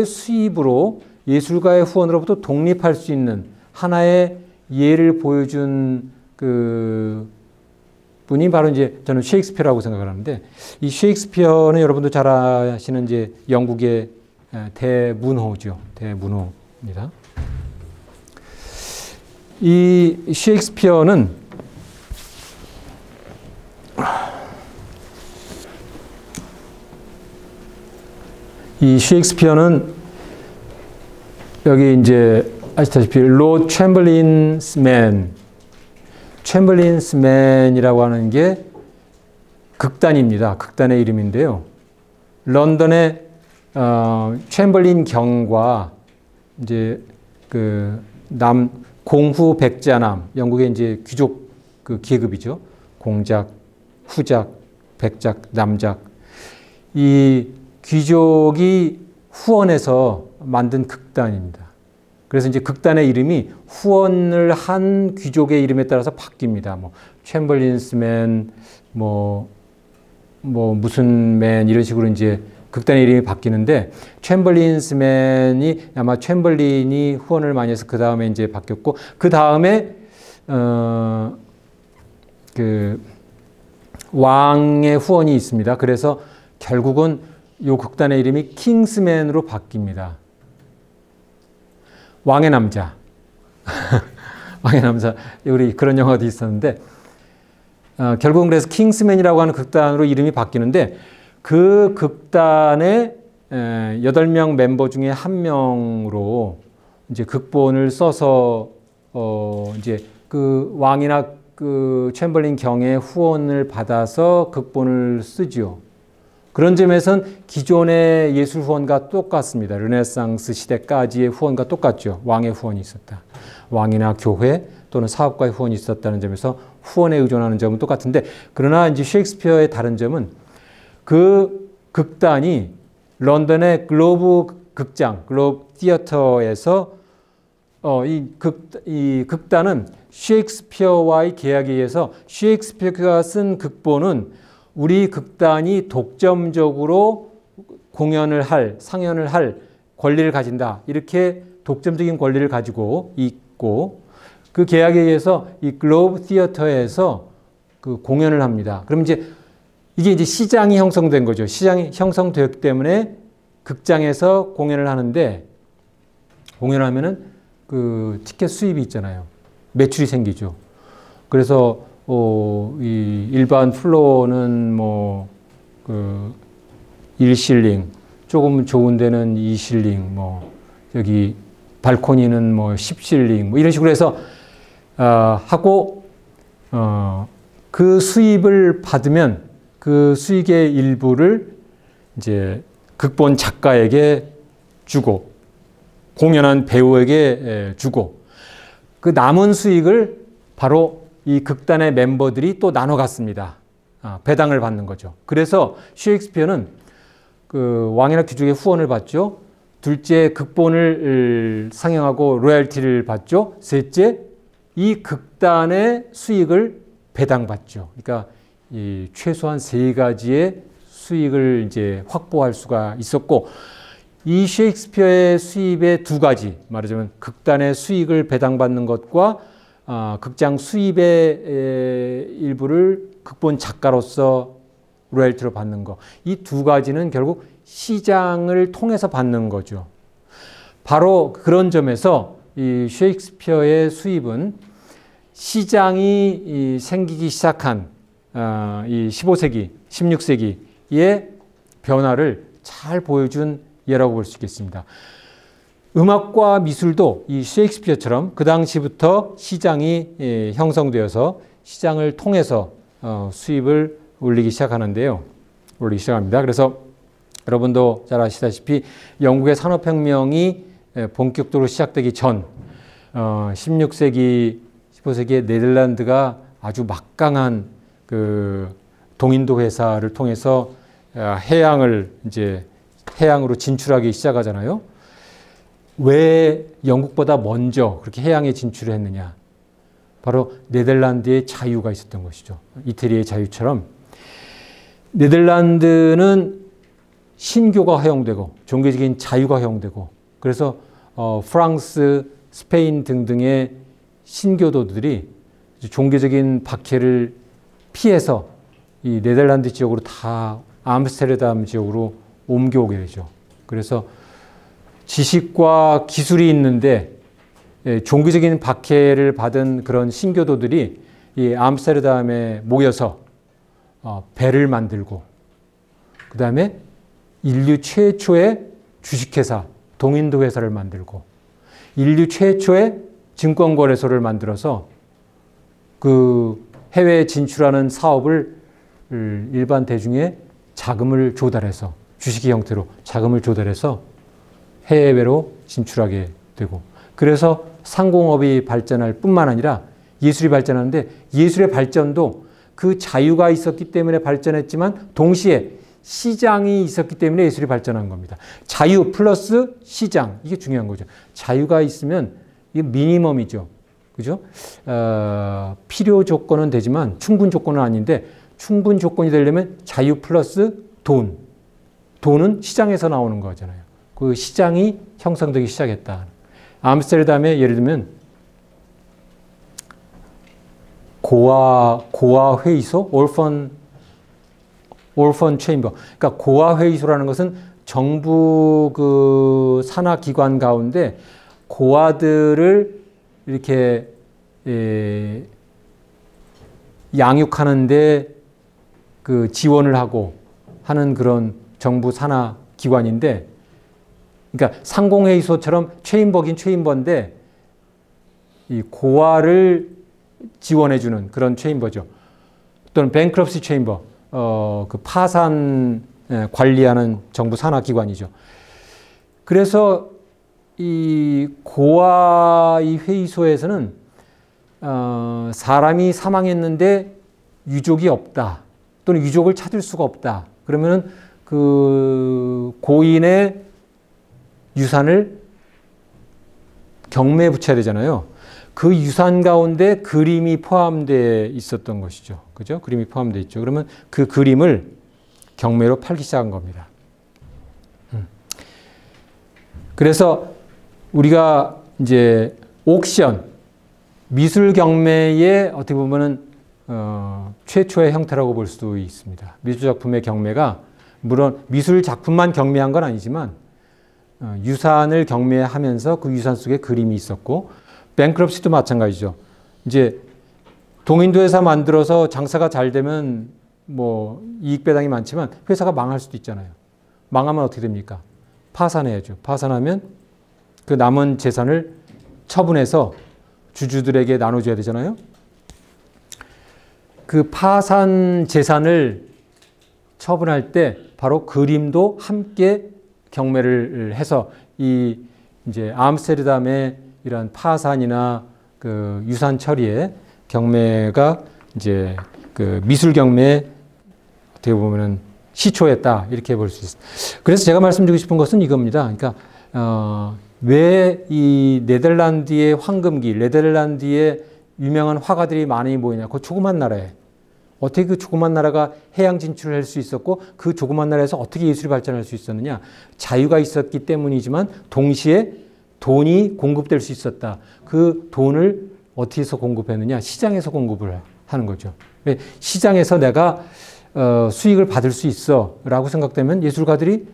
수입으로 예술가의 후원으로부터 독립할 수 있는 하나의 예를 보여준 그 분이 바로 이제 저는 셰익스피어라고 생각을 하는데 이 셰익스피어는 여러분도 잘 아시는 이제 영국의 대문호죠. 대문호입니다. 이 셰익스피어는 여기 이제 아시다시피 로드 챔벌린스 맨이라고 하는 게 극단입니다. 극단의 이름인데요. 런던의 챔벌린 경과 이제 그 공후 백자남, 영국의 이제 귀족 그 계급이죠. 공작, 후작, 백작, 남작. 이 귀족이 후원해서 만든 극단입니다. 그래서 이제 극단의 이름이 후원을 한 귀족의 이름에 따라서 바뀝니다. 뭐 챔벌린스맨, 무슨 맨 이런 식으로 이제 극단의 이름이 바뀌는데 챔벌린스맨이 아마 챔벌린이 후원을 많이 해서 그 다음에 이제 바뀌었고 그 다음에 그 왕의 후원이 있습니다. 그래서 결국은 이 극단의 이름이 킹스맨으로 바뀝니다. 왕의 남자. 왕의 남자. 우리 그런 영화도 있었는데 결국은 그래서 킹스맨이라고 하는 극단으로 이름이 바뀌는데 그 극단의 8명 멤버 중에 한 명으로 이제 극본을 써서 이제 그 왕이나 그 챔벌린 경의 후원을 받아서 극본을 쓰죠. 그런 점에선 기존의 예술 후원과 똑같습니다. 르네상스 시대까지의 후원과 똑같죠. 왕의 후원이 있었다. 왕이나 교회 또는 사업가의 후원이 있었다는 점에서 후원에 의존하는 점은 똑같은데 그러나 이제 셰익스피어의 다른 점은 그 극단이 런던의 글로브 극장, 글로브 티어터에서 이 극단은 셰익스피어와의 계약에 의해서 셰익스피어가 쓴 극본은 우리 극단이 독점적으로 공연을 할, 상연을 할 권리를 가진다. 이렇게 독점적인 권리를 가지고 있고 그 계약에 의해서 이 글로브 티어터에서 그 공연을 합니다. 그럼 이게 이제 시장이 형성된 거죠. 시장이 형성되었기 때문에 극장에서 공연을 하는데 공연을 하면은 그 티켓 수입이 있잖아요. 매출이 생기죠. 그래서 이 일반 플로어는 그 1실링, 조금 좋은 데는 2실링, 여기 발코니는 10실링, 이런 식으로 해서 하고 그 수입을 받으면 그 수익의 일부를 이제 극본 작가에게 주고 공연한 배우에게 주고 그 남은 수익을 바로 이 극단의 멤버들이 또 나눠 갔습니다. 배당을 받는 거죠. 그래서 셰익스피어는 그 왕이나 귀족의 후원을 받죠. 둘째, 극본을 상영하고 로열티를 받죠. 셋째, 이 극단의 수익을 배당받죠. 그러니까 이 최소한 3가지의 수익을 이제 확보할 수가 있었고, 이 셰익스피어의 수입의 2가지, 말하자면 극단의 수익을 배당받는 것과 극장 수입의 일부를 극본 작가로서 로열티로 받는 거. 이 두 가지는 결국 시장을 통해서 받는 거죠. 바로 그런 점에서 이 셰익스피어의 수입은 시장이 생기기 시작한 이 15세기, 16세기의 변화를 잘 보여준 예라고 볼 수 있겠습니다. 음악과 미술도 이 셰익스피어처럼 그 당시부터 시장이 형성되어서 시장을 통해서 수입을 올리기 시작합니다. 그래서 여러분도 잘 아시다시피 영국의 산업혁명이 본격적으로 시작되기 전 16세기, 15세기에 네덜란드가 아주 막강한 그 동인도 회사를 통해서 해양으로 진출하기 시작하잖아요. 왜 영국보다 먼저 그렇게 해양에 진출을 했느냐? 바로 네덜란드의 자유가 있었던 것이죠. 이태리의 자유처럼 네덜란드는 신교가 허용되고 종교적인 자유가 허용되고 그래서 프랑스, 스페인 등등의 신교도들이 종교적인 박해를 피해서 이 네덜란드 지역으로 다 암스테르담 지역으로 옮겨오게 되죠. 그래서 지식과 기술이 있는데 종교적인 박해를 받은 그런 신교도들이 이 암스테르담에 모여서 배를 만들고 그 다음에 인류 최초의 주식회사, 동인도 회사를 만들고 인류 최초의 증권거래소를 만들어서 그 해외에 진출하는 사업을 일반 대중의 자금을 조달해서 주식의 형태로 자금을 조달해서 해외로 진출하게 되고 그래서 상공업이 발전할 뿐만 아니라 예술이 발전하는데 예술의 발전도 그 자유가 있었기 때문에 발전했지만 동시에 시장이 있었기 때문에 예술이 발전한 겁니다. 자유 플러스 시장 이게 중요한 거죠. 자유가 있으면 이게 미니멈이죠. 그죠? 필요 조건은 되지만 충분 조건은 아닌데 충분 조건이 되려면 자유 플러스 돈. 돈은 시장에서 나오는 거잖아요. 그 시장이 형성되기 시작했다. 암스테르담에 예를 들면 고아 회의소, 올펀 체인버. 그러니까 고아 회의소라는 것은 정부 그 산하 기관 가운데 고아들을 이렇게 양육하는데 그 지원을 하고 하는 그런 정부 산하 기관인데, 그러니까 상공회의소처럼 체인버긴 체인버인데 이 고아를 지원해주는 그런 체인버죠. 또는 뱅크럽시 체인버, 그 파산 관리하는 정부 산하 기관이죠. 그래서 이 고아 이 회의소에서는 사람이 사망했는데 유족이 없다, 또는 유족을 찾을 수가 없다. 그러면은 그 고인의 유산을 경매에 붙여야 되잖아요. 그 유산 가운데 그림이 포함되어 있었던 것이죠. 그죠? 그림이 포함되어 있죠. 그러면 그 그림을 경매로 팔기 시작한 겁니다. 그래서 우리가 이제 옥션, 미술 경매의 어떻게 보면은 최초의 형태라고 볼 수도 있습니다. 미술 작품의 경매가 물론 미술 작품만 경매한 건 아니지만 유산을 경매하면서 그 유산 속에 그림이 있었고, 뱅크럽시도 마찬가지죠. 이제 동인도 회사 만들어서 장사가 잘 되면 뭐 이익 배당이 많지만 회사가 망할 수도 있잖아요. 망하면 어떻게 됩니까? 파산해야죠. 파산하면 그 남은 재산을 처분해서 주주들에게 나눠줘야 되잖아요. 그 파산 재산을 처분할 때 바로 그림도 함께 경매를 해서 이 이제 암스테르담의 이런 파산이나 그 유산 처리에 경매가 이제 그 미술 경매에 어떻게 보면은 시초했다, 이렇게 볼 수 있습니다. 그래서 제가 말씀드리고 싶은 것은 이겁니다. 그러니까 왜 이 네덜란드의 황금기, 네덜란드의 유명한 화가들이 많이 모이냐? 그 조그만 나라에 어떻게 그 조그만 나라가 해양 진출을 할 수 있었고, 그 조그만 나라에서 어떻게 예술이 발전할 수 있었느냐? 자유가 있었기 때문이지만 동시에 돈이 공급될 수 있었다. 그 돈을 어디서 공급했느냐? 시장에서 공급을 하는 거죠. 시장에서 내가 수익을 받을 수 있어 라고 생각되면 예술가들이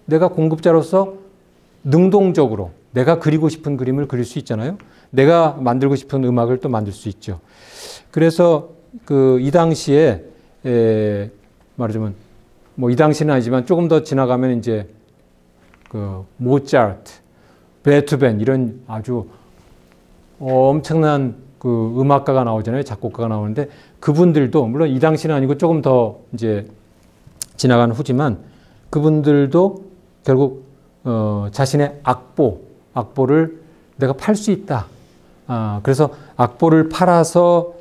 내가 공급자로서 능동적으로 내가 그리고 싶은 그림을 그릴 수 있잖아요. 내가 만들고 싶은 음악을 또 만들 수 있죠. 그래서 이 당시에 말하자면 뭐 이 당시는 아니지만 조금 더 지나가면 이제 모차르트, 베토벤 이런 아주 엄청난 음악가가 나오잖아요. 작곡가가 나오는데 그분들도 물론 이 당시는 아니고 조금 더 이제 지나간 후지만 그분들도 결국 자신의 악보를 내가 팔 수 있다. 그래서 악보를 팔아서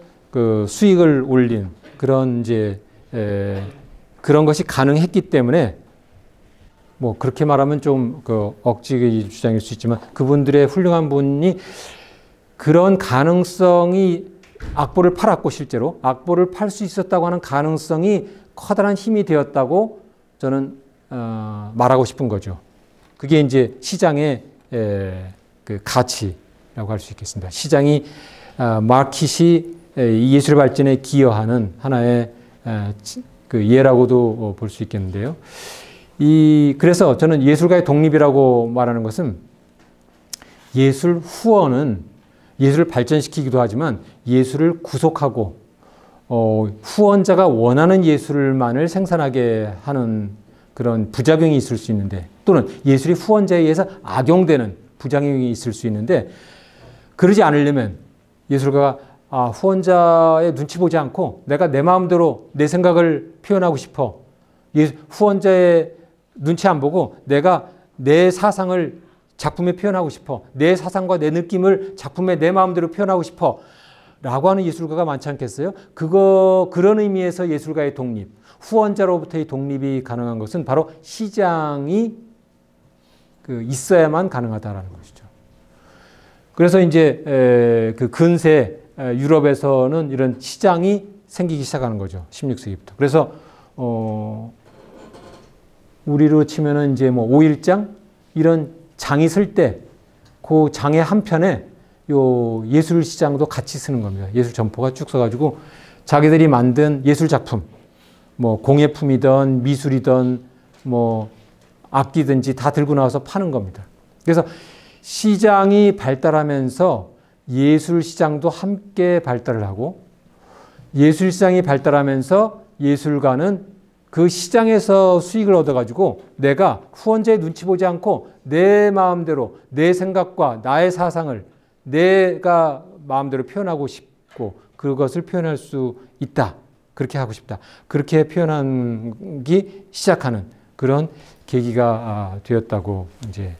수익을 올린 그런 이제 그런 것이 가능했기 때문에 뭐 그렇게 말하면 좀 억지 주장일 수 있지만 그분들의 훌륭한 분이 그런 가능성이 악보를 팔았고 실제로 악보를 팔 수 있었다고 하는 가능성이 커다란 힘이 되었다고 저는 말하고 싶은 거죠. 그게 이제 시장의 가치라고 할 수 있겠습니다. 시장이 마켓이 이 예술 발전에 기여하는 하나의 예라고도 볼 수 있겠는데요. 그래서 저는 예술가의 독립이라고 말하는 것은 예술 후원은 예술을 발전시키기도 하지만 예술을 구속하고 후원자가 원하는 예술만을 생산하게 하는 그런 부작용이 있을 수 있는데 또는 예술이 후원자에 의해서 악용되는 부작용이 있을 수 있는데 그러지 않으려면 예술가가 후원자의 눈치 보지 않고 내가 내 마음대로 내 생각을 표현하고 싶어. 후원자의 눈치 안 보고 내가 내 사상을 작품에 표현하고 싶어. 내 사상과 내 느낌을 작품에 내 마음대로 표현하고 싶어. 라고 하는 예술가가 많지 않겠어요? 그런 의미에서 예술가의 독립, 후원자로부터의 독립이 가능한 것은 바로 시장이 있어야만 가능하다라는 것이죠. 그래서 이제 근세 유럽에서는 이런 시장이 생기기 시작하는 거죠. 16세기부터. 그래서 우리로 치면은 이제 뭐 5일장 이런 장이 쓸 때 그 장의 한편에 요 예술 시장도 같이 쓰는 겁니다. 예술 점포가 쭉 써가지고 자기들이 만든 예술 작품, 뭐 공예품이든 미술이든 뭐 악기든지 다 들고 나와서 파는 겁니다. 그래서 시장이 발달하면서 예술 시장도 함께 발달을 하고 예술 시장이 발달하면서 예술가는 그 시장에서 수익을 얻어가지고 내가 후원자의 눈치 보지 않고 내 마음대로 내 생각과 나의 사상을 내가 마음대로 표현하고 싶고 그것을 표현할 수 있다. 그렇게 하고 싶다. 그렇게 표현하기 시작하는 그런 계기가 되었다고 이제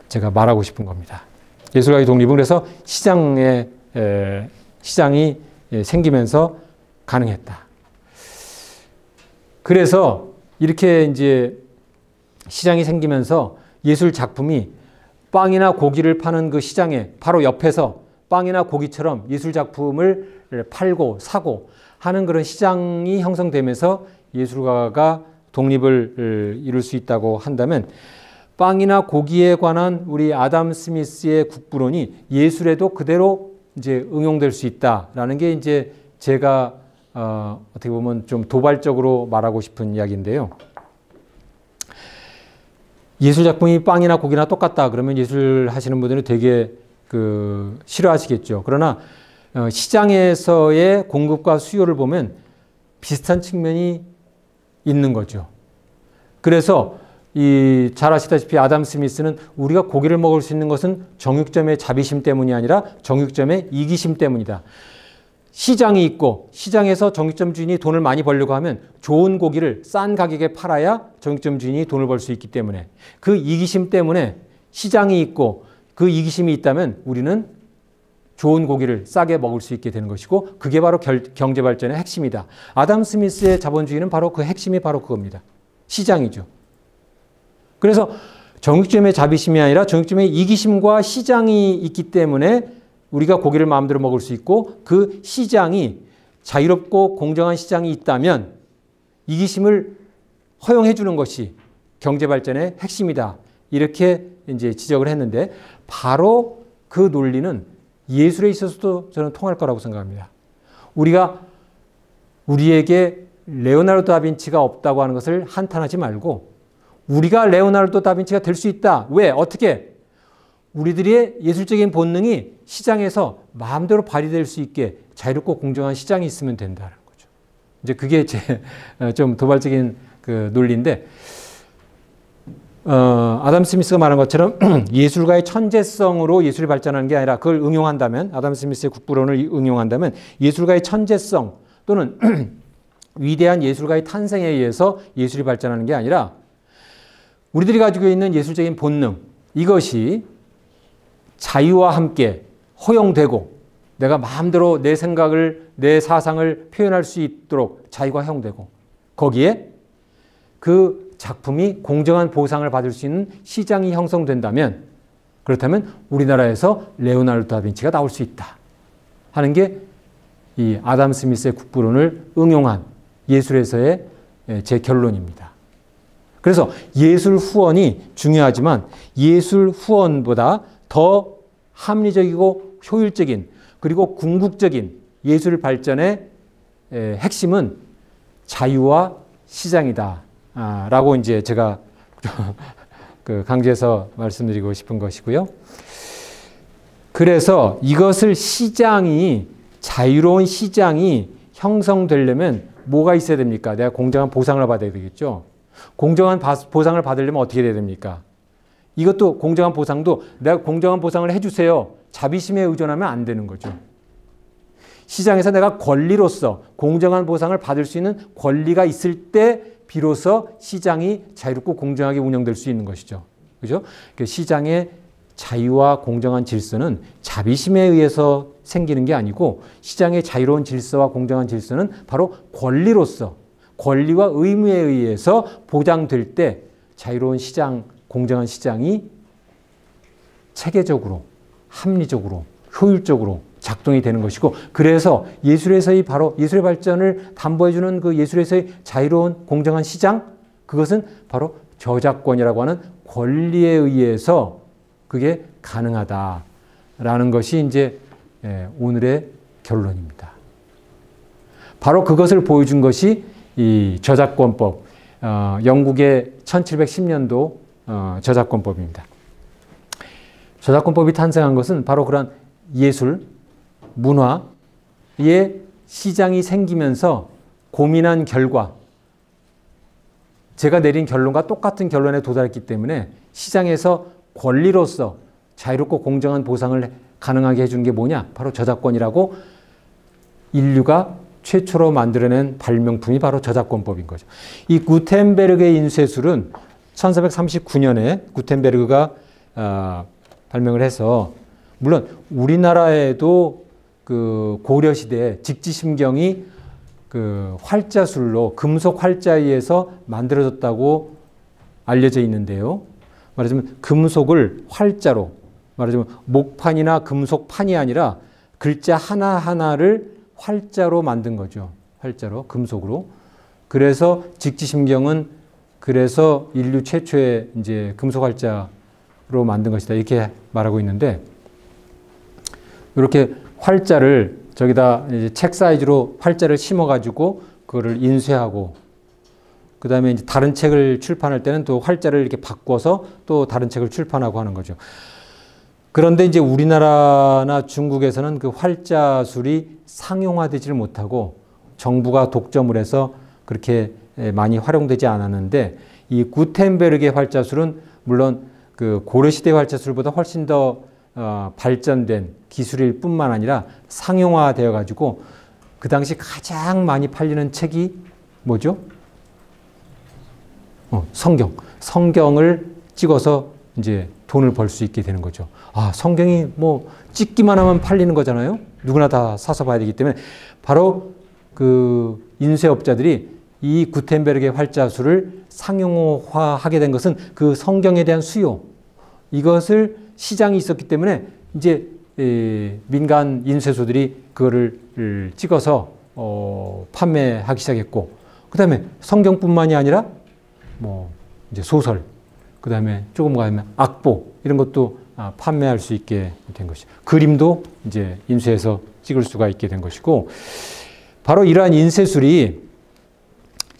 제가 말하고 싶은 겁니다. 예술가의 독립은 그래서 시장이 생기면서 가능했다. 그래서 이렇게 이제 시장이 생기면서 예술 작품이 빵이나 고기를 파는 그 시장에 바로 옆에서 빵이나 고기처럼 예술 작품을 팔고 사고 하는 그런 시장이 형성되면서 예술가가 독립을 이룰 수 있다고 한다면 빵이나 고기에 관한 우리 아담 스미스의 국부론이 예술에도 그대로 이제 응용될 수 있다라는 게 이제 제가 어떻게 보면 좀 도발적으로 말하고 싶은 이야기인데요. 예술 작품이 빵이나 고기나 똑같다 그러면 예술 하시는 분들은 되게 싫어하시겠죠. 그러나 시장에서의 공급과 수요를 보면 비슷한 측면이 있는 거죠. 그래서 잘 아시다시피 아담 스미스는 우리가 고기를 먹을 수 있는 것은 정육점의 자비심 때문이 아니라 정육점의 이기심 때문이다. 시장이 있고 시장에서 정육점 주인이 돈을 많이 벌려고 하면 좋은 고기를 싼 가격에 팔아야 정육점 주인이 돈을 벌 수 있기 때문에 그 이기심 때문에 시장이 있고 그 이기심이 있다면 우리는 좋은 고기를 싸게 먹을 수 있게 되는 것이고 그게 바로 경제 발전의 핵심이다. 아담 스미스의 자본주의는 바로 그 핵심이 바로 그겁니다. 시장이죠. 그래서 정육점의 자비심이 아니라 정육점의 이기심과 시장이 있기 때문에 우리가 고기를 마음대로 먹을 수 있고 그 시장이 자유롭고 공정한 시장이 있다면 이기심을 허용해 주는 것이 경제 발전의 핵심이다. 이렇게 이제 지적을 했는데 바로 그 논리는 예술에 있어서도 저는 통할 거라고 생각합니다. 우리에게 레오나르도 다빈치가 없다고 하는 것을 한탄하지 말고 우리가 레오나르도 다빈치가 될 수 있다. 왜? 어떻게? 우리들의 예술적인 본능이 시장에서 마음대로 발휘될 수 있게 자유롭고 공정한 시장이 있으면 된다는 거죠. 이제 그게 제 좀 도발적인 그 논리인데, 아담 스미스가 말한 것처럼 예술가의 천재성으로 예술이 발전하는 게 아니라 그걸 응용한다면, 아담 스미스의 국부론을 응용한다면 예술가의 천재성 또는 위대한 예술가의 탄생에 의해서 예술이 발전하는 게 아니라 우리들이 가지고 있는 예술적인 본능, 이것이 자유와 함께 허용되고 내가 마음대로 내 생각을, 내 사상을 표현할 수 있도록 자유가 허용되고 거기에 그 작품이 공정한 보상을 받을 수 있는 시장이 형성된다면, 그렇다면 우리나라에서 레오나르도 다빈치가 나올 수 있다 하는 게 이 아담 스미스의 국부론을 응용한 예술에서의 제 결론입니다. 그래서 예술 후원이 중요하지만 예술 후원보다 더 합리적이고 효율적인 그리고 궁극적인 예술 발전의 핵심은 자유와 시장이다 라고 이제 제가 강조해서 말씀드리고 싶은 것이고요. 그래서 이것을 자유로운 시장이 형성되려면 뭐가 있어야 됩니까? 내가 공정한 보상을 받아야 되겠죠. 공정한 보상을 받으려면 어떻게 해야 됩니까? 이것도 공정한 보상도 내가 공정한 보상을 해주세요. 자비심에 의존하면 안 되는 거죠. 시장에서 내가 권리로서 공정한 보상을 받을 수 있는 권리가 있을 때 비로소 시장이 자유롭고 공정하게 운영될 수 있는 것이죠. 그죠? 시장의 자유와 공정한 질서는 자비심에 의해서 생기는 게 아니고 시장의 자유로운 질서와 공정한 질서는 바로 권리로서 권리와 의무에 의해서 보장될 때 자유로운 시장, 공정한 시장이 체계적으로, 합리적으로, 효율적으로 작동이 되는 것이고, 그래서 예술에서의 바로 예술의 발전을 담보해주는 그 예술에서의 자유로운 공정한 시장, 그것은 바로 저작권이라고 하는 권리에 의해서 그게 가능하다라는 것이 이제 오늘의 결론입니다. 바로 그것을 보여준 것이 이 저작권법, 영국의 1710년도 저작권법입니다. 저작권법이 탄생한 것은 바로 그런 예술, 문화의 시장이 생기면서 고민한 결과 제가 내린 결론과 똑같은 결론에 도달했기 때문에 시장에서 권리로서 자유롭고 공정한 보상을 가능하게 해주는 게 뭐냐? 바로 저작권이라고 인류가 최초로 만들어낸 발명품이 바로 저작권법인 거죠. 이 구텐베르그의 인쇄술은 1439년에 구텐베르그가 발명을 해서, 물론 우리나라에도 그 고려시대에 직지심경이 그 활자술로 금속 활자에 의해서 만들어졌다고 알려져 있는데요. 말하자면 금속을 활자로, 말하자면 목판이나 금속판이 아니라 글자 하나하나를 활자로 만든 거죠. 활자로, 금속으로. 그래서 직지심경은 그래서 인류 최초의 이제 금속 활자로 만든 것이다, 이렇게 말하고 있는데, 이렇게 활자를 저기다 이제 책 사이즈로 활자를 심어가지고 그거를 인쇄하고, 그 다음에 이제 다른 책을 출판할 때는 또 활자를 이렇게 바꿔서 또 다른 책을 출판하고 하는 거죠. 그런데 이제 우리나라나 중국에서는 그 활자술이 상용화되지를 못하고 정부가 독점을 해서 그렇게 많이 활용되지 않았는데, 이 구텐베르그의 활자술은 물론 그 고려시대 활자술보다 훨씬 더 발전된 기술일 뿐만 아니라 상용화되어 가지고 그 당시 가장 많이 팔리는 책이 뭐죠? 성경을 찍어서 이제 돈을 벌 수 있게 되는 거죠. 아, 성경이 뭐 찍기만 하면 팔리는 거잖아요. 누구나 다 사서 봐야 되기 때문에 바로 그 인쇄업자들이 이 구텐베르그의 활자술을 상용화하게 된 것은 그 성경에 대한 수요, 이것을 시장이 있었기 때문에 이제 민간 인쇄소들이 그거를 찍어서 판매하기 시작했고, 그 다음에 성경뿐만이 아니라 뭐 이제 소설, 그 다음에 조금 가면 악보, 이런 것도 판매할 수 있게 된 것이죠. 그림도 이제 인쇄해서 찍을 수가 있게 된 것이고, 바로 이러한 인쇄술이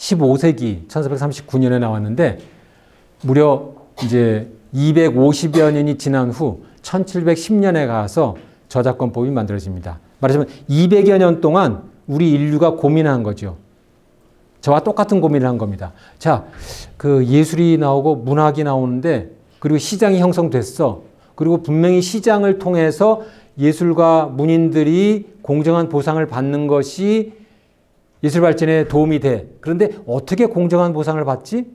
15세기 1439년에 나왔는데 무려 이제 250여 년이 지난 후 1710년에 가서 저작권법이 만들어집니다. 말하자면 200여 년 동안 우리 인류가 고민한 거죠. 저와 똑같은 고민을 한 겁니다. 자, 그 예술이 나오고 문학이 나오는데 그리고 시장이 형성됐어. 그리고 분명히 시장을 통해서 예술가 문인들이 공정한 보상을 받는 것이 예술 발전에 도움이 돼. 그런데 어떻게 공정한 보상을 받지?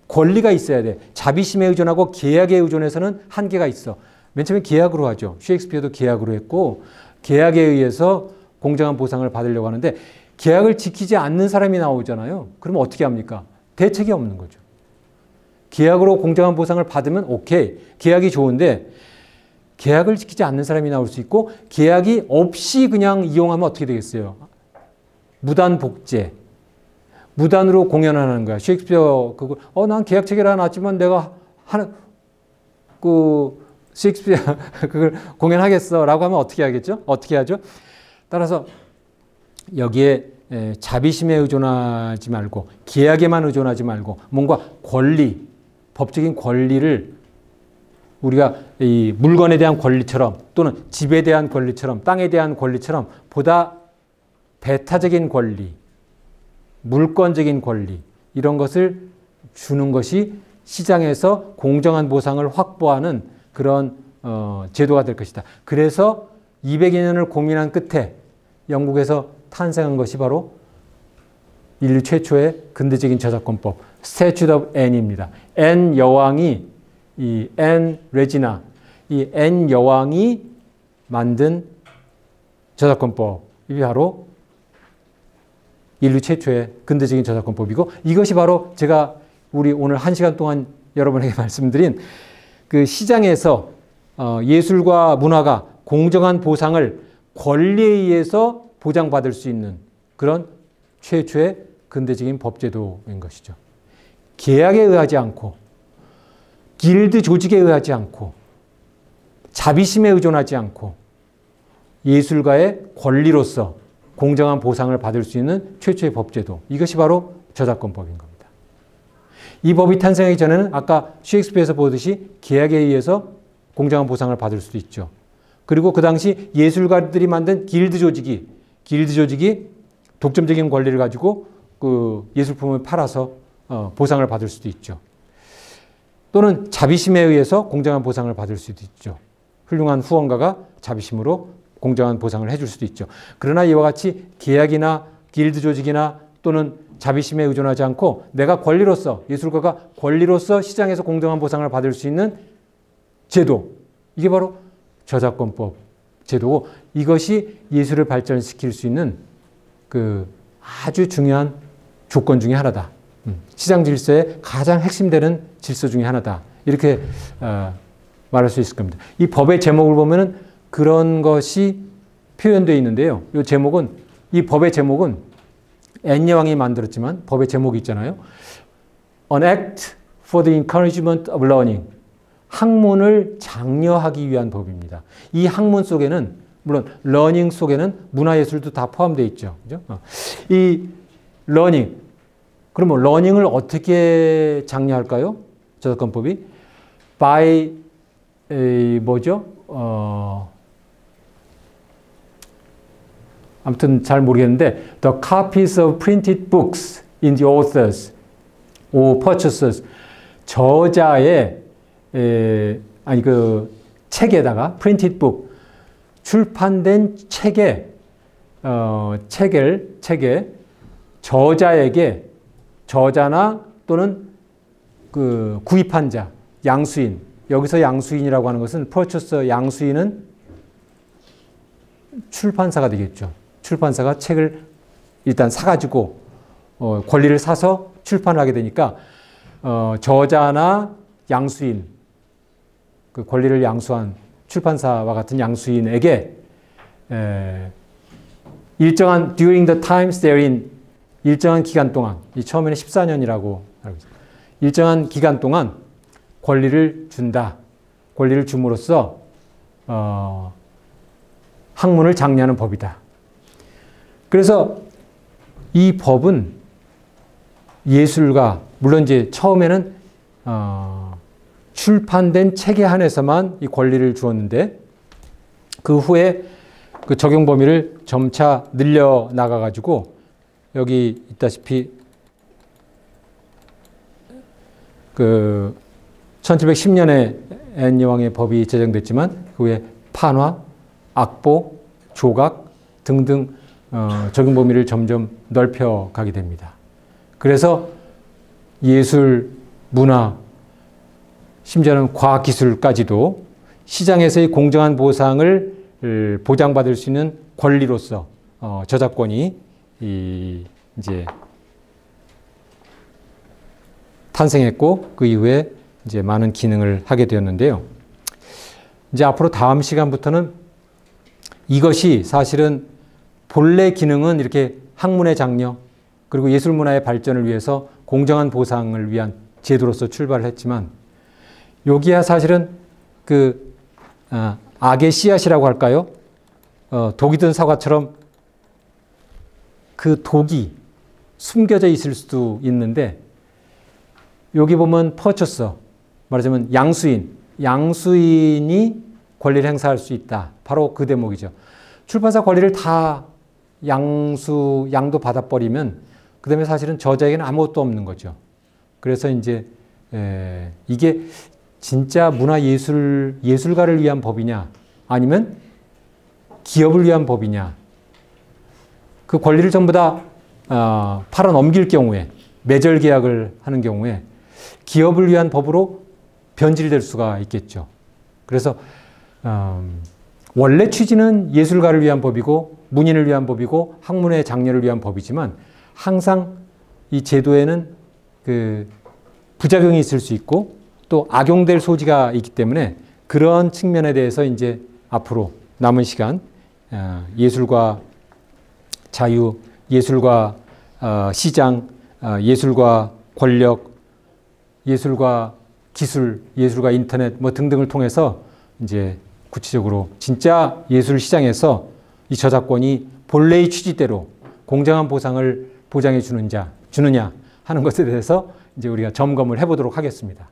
권리가 있어야 돼. 자비심에 의존하고 계약에 의존해서는 한계가 있어. 맨 처음에 계약으로 하죠. 셰익스피어도 계약으로 했고 계약에 의해서 공정한 보상을 받으려고 하는데 계약을 지키지 않는 사람이 나오잖아요. 그러면 어떻게 합니까? 대책이 없는 거죠. 계약으로 공정한 보상을 받으면 오케이. 계약이 좋은데 계약을 지키지 않는 사람이 나올 수 있고 계약이 없이 그냥 이용하면 어떻게 되겠어요? 무단 복제. 무단으로 공연하는 거야. 셰익스피어 그거 난 계약 체결 안 왔지만 내가 하는 셰익스피어 그걸 공연하겠어라고 하면 어떻게 하겠죠? 어떻게 하죠? 따라서 여기에 자비심에 의존하지 말고 계약에만 의존하지 말고 뭔가 권리, 법적인 권리를 우리가 이 물건에 대한 권리처럼 또는 집에 대한 권리처럼 땅에 대한 권리처럼 보다 배타적인 권리, 물권적인 권리 이런 것을 주는 것이 시장에서 공정한 보상을 확보하는 그런 제도가 될 것이다. 그래서 200여 년을 고민한 끝에 영국에서 탄생한 것이 바로 인류 최초의 근대적인 저작권법 Statute of Anne입니다. 앤 여왕이 이 앤 레지나 이 앤 여왕이 만든 저작권법이 바로 인류 최초의 근대적인 저작권법이고 이것이 바로 제가 우리 오늘 1시간 동안 여러분에게 말씀드린 그 시장에서 예술과 문화가 공정한 보상을 권리에 의해서 보장받을 수 있는 그런 최초의 근대적인 법제도인 것이죠. 계약에 의하지 않고 길드 조직에 의하지 않고 자비심에 의존하지 않고 예술가의 권리로서 공정한 보상을 받을 수 있는 최초의 법제도 이것이 바로 저작권법인 겁니다. 이 법이 탄생하기 전에는 아까 셰익스피어에서 보듯이 계약에 의해서 공정한 보상을 받을 수도 있죠. 그리고 그 당시 예술가들이 만든 길드 조직이 독점적인 권리를 가지고 그 예술품을 팔아서 보상을 받을 수도 있죠. 또는 자비심에 의해서 공정한 보상을 받을 수도 있죠. 훌륭한 후원가가 자비심으로 공정한 보상을 해줄 수도 있죠. 그러나 이와 같이 계약이나 길드 조직이나 또는 자비심에 의존하지 않고 내가 권리로서 예술가가 권리로서 시장에서 공정한 보상을 받을 수 있는 제도 이게 바로 저작권법 제도고 이것이 예술을 발전시킬 수 있는 그 아주 중요한 조건 중에 하나다. 시장 질서의 가장 핵심되는 질서 중에 하나다. 이렇게 말할 수 있을 겁니다. 이 법의 제목을 보면은 그런 것이 표현되어 있는데요. 이 법의 제목은 앤 여왕이 만들었지만 법의 제목이 있잖아요. An Act for the Encouragement of Learning. 학문을 장려하기 위한 법입니다. 이 학문 속에는 물론 러닝 속에는 문화예술도 다 포함되어 있죠. 그죠? 이 러닝. 그러면 러닝을 어떻게 장려할까요? 저작권법이 by 아무튼 잘 모르겠는데 the copies of printed books in the authors or purchasers 저자의 그 책에다가 printed book 출판된 책에 저자에게 저자나 또는 그 구입한 자 양수인 여기서 양수인이라고 하는 것은 purchaser 양수인은 출판사가 되겠죠. 출판사가 책을 일단 사가지고 권리를 사서 출판을 하게 되니까 저자나 양수인 그 권리를 양수한 출판사와 같은 양수인에게 일정한 during the times therein 일정한 기간 동안 이 처음에는 14년이라고 알고 있습니다. 일정한 기간 동안 권리를 준다. 권리를 줌으로써 학문을 장려하는 법이다. 그래서 이 법은 예술가, 물론 이제 처음에는 출판된 책에 한해서만 이 권리를 주었는데 그 후에 그 적용 범위를 점차 늘려 나가 가지고 여기 있다시피 그 1710년에 앤니 왕의 법이 제정됐지만 그 후에 판화, 악보, 조각 등등 적용 범위를 점점 넓혀 가게 됩니다. 그래서 예술, 문화, 심지어는 과학기술까지도 시장에서의 공정한 보상을 보장받을 수 있는 권리로서 저작권이 이제 탄생했고 그 이후에 이제 많은 기능을 하게 되었는데요. 이제 앞으로 다음 시간부터는 이것이 사실은 본래 기능은 이렇게 학문의 장려 그리고 예술 문화의 발전을 위해서 공정한 보상을 위한 제도로서 출발을 했지만 여기야 사실은 그 악의 씨앗이라고 할까요? 독이 든 사과처럼 그 독이 숨겨져 있을 수도 있는데 여기 보면 퍼처서 말하자면 양수인이 권리를 행사할 수 있다. 바로 그 대목이죠. 출판사 권리를 다 양도 받아버리면 그 다음에 사실은 저자에게는 아무것도 없는 거죠. 그래서 이제 이게 진짜 예술가를 위한 법이냐 아니면 기업을 위한 법이냐 그 권리를 전부 다 팔아 넘길 경우에 매절 계약을 하는 경우에 기업을 위한 법으로 변질될 수가 있겠죠. 그래서 원래 취지는 예술가를 위한 법이고 문인을 위한 법이고 학문의 장려를 위한 법이지만 항상 이 제도에는 그 부작용이 있을 수 있고 또 악용될 소지가 있기 때문에 그런 측면에 대해서 이제 앞으로 남은 시간 예술과 자유, 예술과 시장, 예술과 권력, 예술과 기술, 예술과 인터넷 뭐 등등을 통해서 이제 구체적으로 진짜 예술 시장에서 이 저작권이 본래의 취지대로 공정한 보상을 보장해 주느냐 하는 것에 대해서 이제 우리가 점검을 해보도록 하겠습니다.